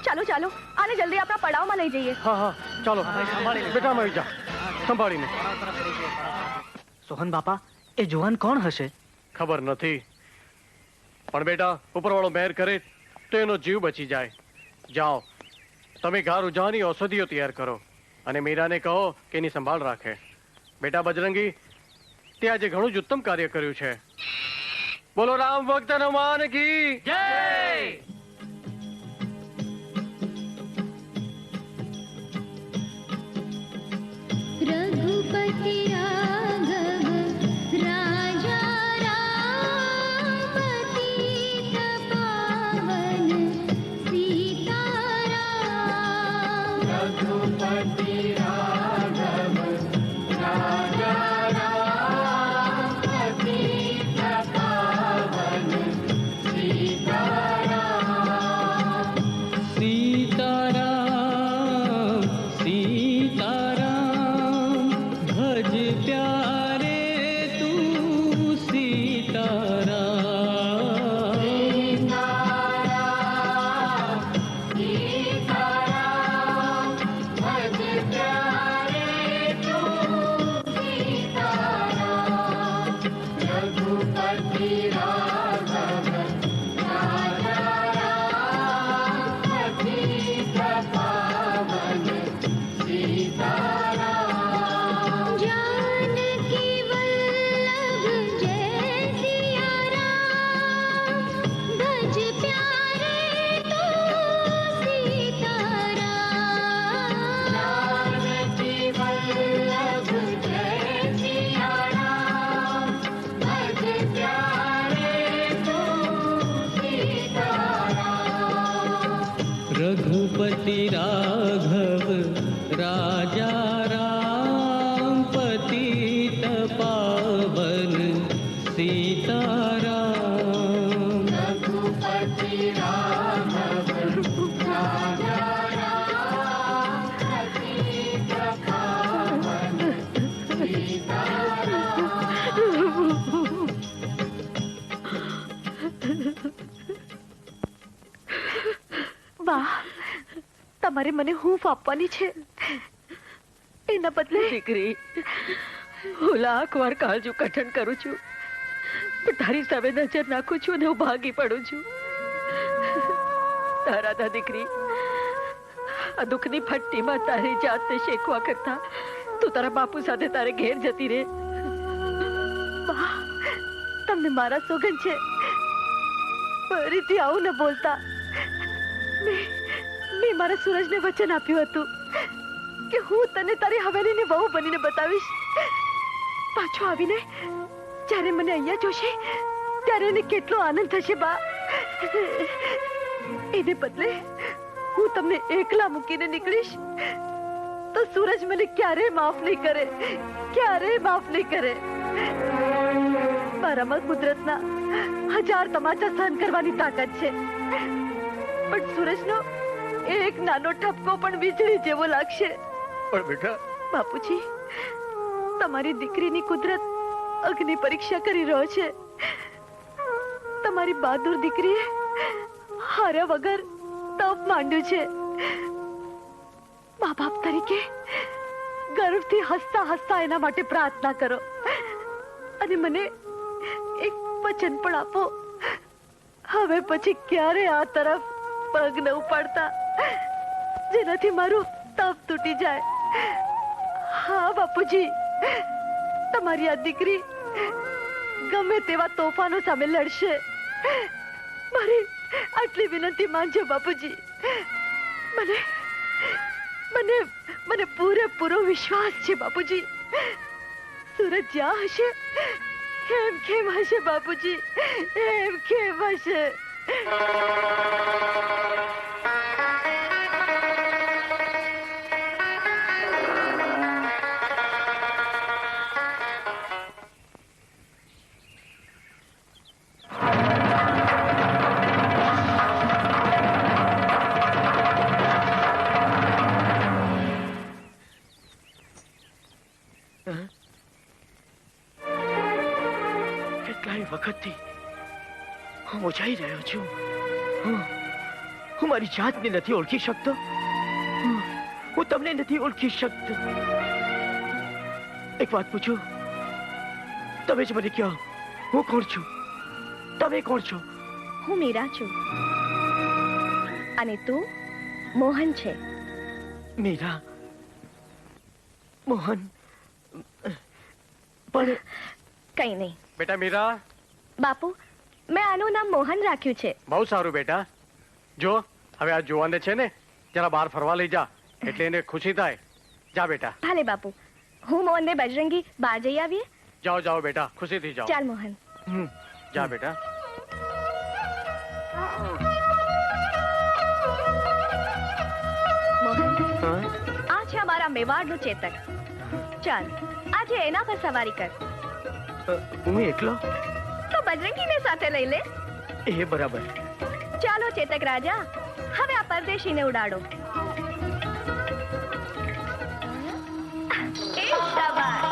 ચાલો ચાલો આને જલ્દી આપણા પડાવમાં લઈ જઈએ. હા ચાલો બેટા, આવી જા સંભાળીને. સોહન બાપા, એ જુવાન કોણ હશે? ખબર નથી, પણ બેટા ઉપરવાળો મહેર કરે તો એનો જીવ બચી જાય. જાઓ તમે ઘા રૂઝાવાની ઔષધિઓ તૈયાર કરો અને મીરાને કહો કે એની સંભાળ રાખે. બેટા બજરંગી, તે આજે ઘણું જ ઉત્તમ કાર્ય કર્યું છે. બોલો રામ ભક્ત હનુમાન કી જય. रघुपति राघव राजा राम पतित पावन सीताराम. रघुपति राघव राजा राम पतित पावन सीताराम. सीताराम सीताराम भज प्यारे तू सीताराम. सीताराम भज प्यारे तू सीताराम. रघुपति राघव राजा राम पतित पावन सीताराम. जानकी वल्लभ जय सिया राम. भज प्यारे तू सीताराम. जानकी वल्लभ जय सिया राम. भज प्यारे तू सीताराम. रघुपति राघव राजा राम पतित पावन सीताराम. रघुपति राघव राजा राम पतित पावन વાહ, તમારે મને હૂંફ આપવાની છે, એના બદલે દીકરી, હું લાખ વાર કાળજું કઠણ કરું છું, પણ તારી સામે નજર નાખું છું અને હું ભાગી પડું છું. તારા દીકરી, આ દુઃખની ભઠ્ઠીમાં તારી જાતને શેકવા કરતા તું તારા બાપુ સાથે તારે ઘેર જતી રહે. વાહ, તમને મારા સોગંદ છે, ફરીથી આવું ન બોલતા. મેં મારા સૂરજને વચન આપ્યું હતું કે હું તને તારી હવેલીની વહુ બનીને બતાવીશ. પાછો આવીને જ્યારે મને અહીંયા જોશે ત્યારે એને કેટલો આનંદ થશે. બા, એને બદલે હું તમને એકલા મૂકીને નીકળીશ તો સૂરજ મને ક્યારેય માફ નહીં કરે, ક્યારેય માફ નહીં કરે. મારામાં કુદરતના 1000 તમાચા સહન કરવાની તાકાત છે, પણ સૂરજનો એક નાનો ઠપકો પણ વીજળી જેવો લાગશે. પણ બેટા બાપુજી, તમારી દીકરીની કુદરત અગ્નિ પરીક્ષા કરી રહ્યો છે. તમારી બહાદુર દીકરીએ હાર્યા વગર તપ માંડ્યું છે. મા બાપ તરીકે ગર્વથી હસતા હસતા એના માટે પ્રાર્થના કરો અને મને એક વચન પણ આપો. હવે પછી ક્યારે આ તરફ પગ ન ઉપાડતા, જેનાથી મારું તપ તૂટી જાય. હા બાપુજી, તમારી આ દીકરી ગમે તેવા તોફાનો સામે લડશે. મારી આટલી વિનંતી માનજો બાપુજી. મને મને મને પૂરેપૂરો વિશ્વાસ છે બાપુજી. સૂરજ જ્યાં હશે એમ કેમ હશે બાપુજી, એમ કેમ હશે. કેટલાય વખતથી હું મૂંઝાઈ રહ્યો છું. હું મારી જાતને નથી ઓળખી શકતો. હું તમને નથી ઓળખી શકતો. એક વાત પૂછું, તમે જ મને કહો, હું કોણ છું? તમે કોણ છો? હું મીરા છું અને તું મોહન છે. મીરા, મોહન, પણ કઈ નહીં. બેટા મીરા, બાપુ, મેં આનું નામ મોહન રાખ્યું છે. બહુ સારું બેટા. જો હવે આ જુવાનને છે ને જરા બહાર ફરવા લઈ જા, એટલે એને ખુશી થાય. જા બેટા. ભલે બાપુ. હું મોહનને બજરંગી બહાર જઈ આવીએ. જાઓ જાઓ બેટા, ખુશીથી જાઓ. ચાલ મોહન. જા બેટા. મોહન, આ છે અમારા મેવાડનું ચેતક. ચાલ આજે એના પર સવારી કર. હું એકલો? તો બજરંગીને સાથે લઈ લે. એ બરાબર. ચાલો ચેતક રાજા, હવે આ પરદેશીને ઉડાડો. એ શાબાશ.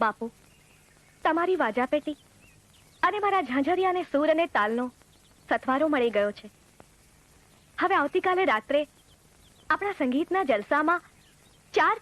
બાપુ, તમારી વાજા પેટી અને મારા ઝાંઝરિયા અને સૂર અને તાલનો સથવારો મળી ગયો છે. હવે આવતીકાલે રાત્રે આપણા સંગીતના જલસામાં 4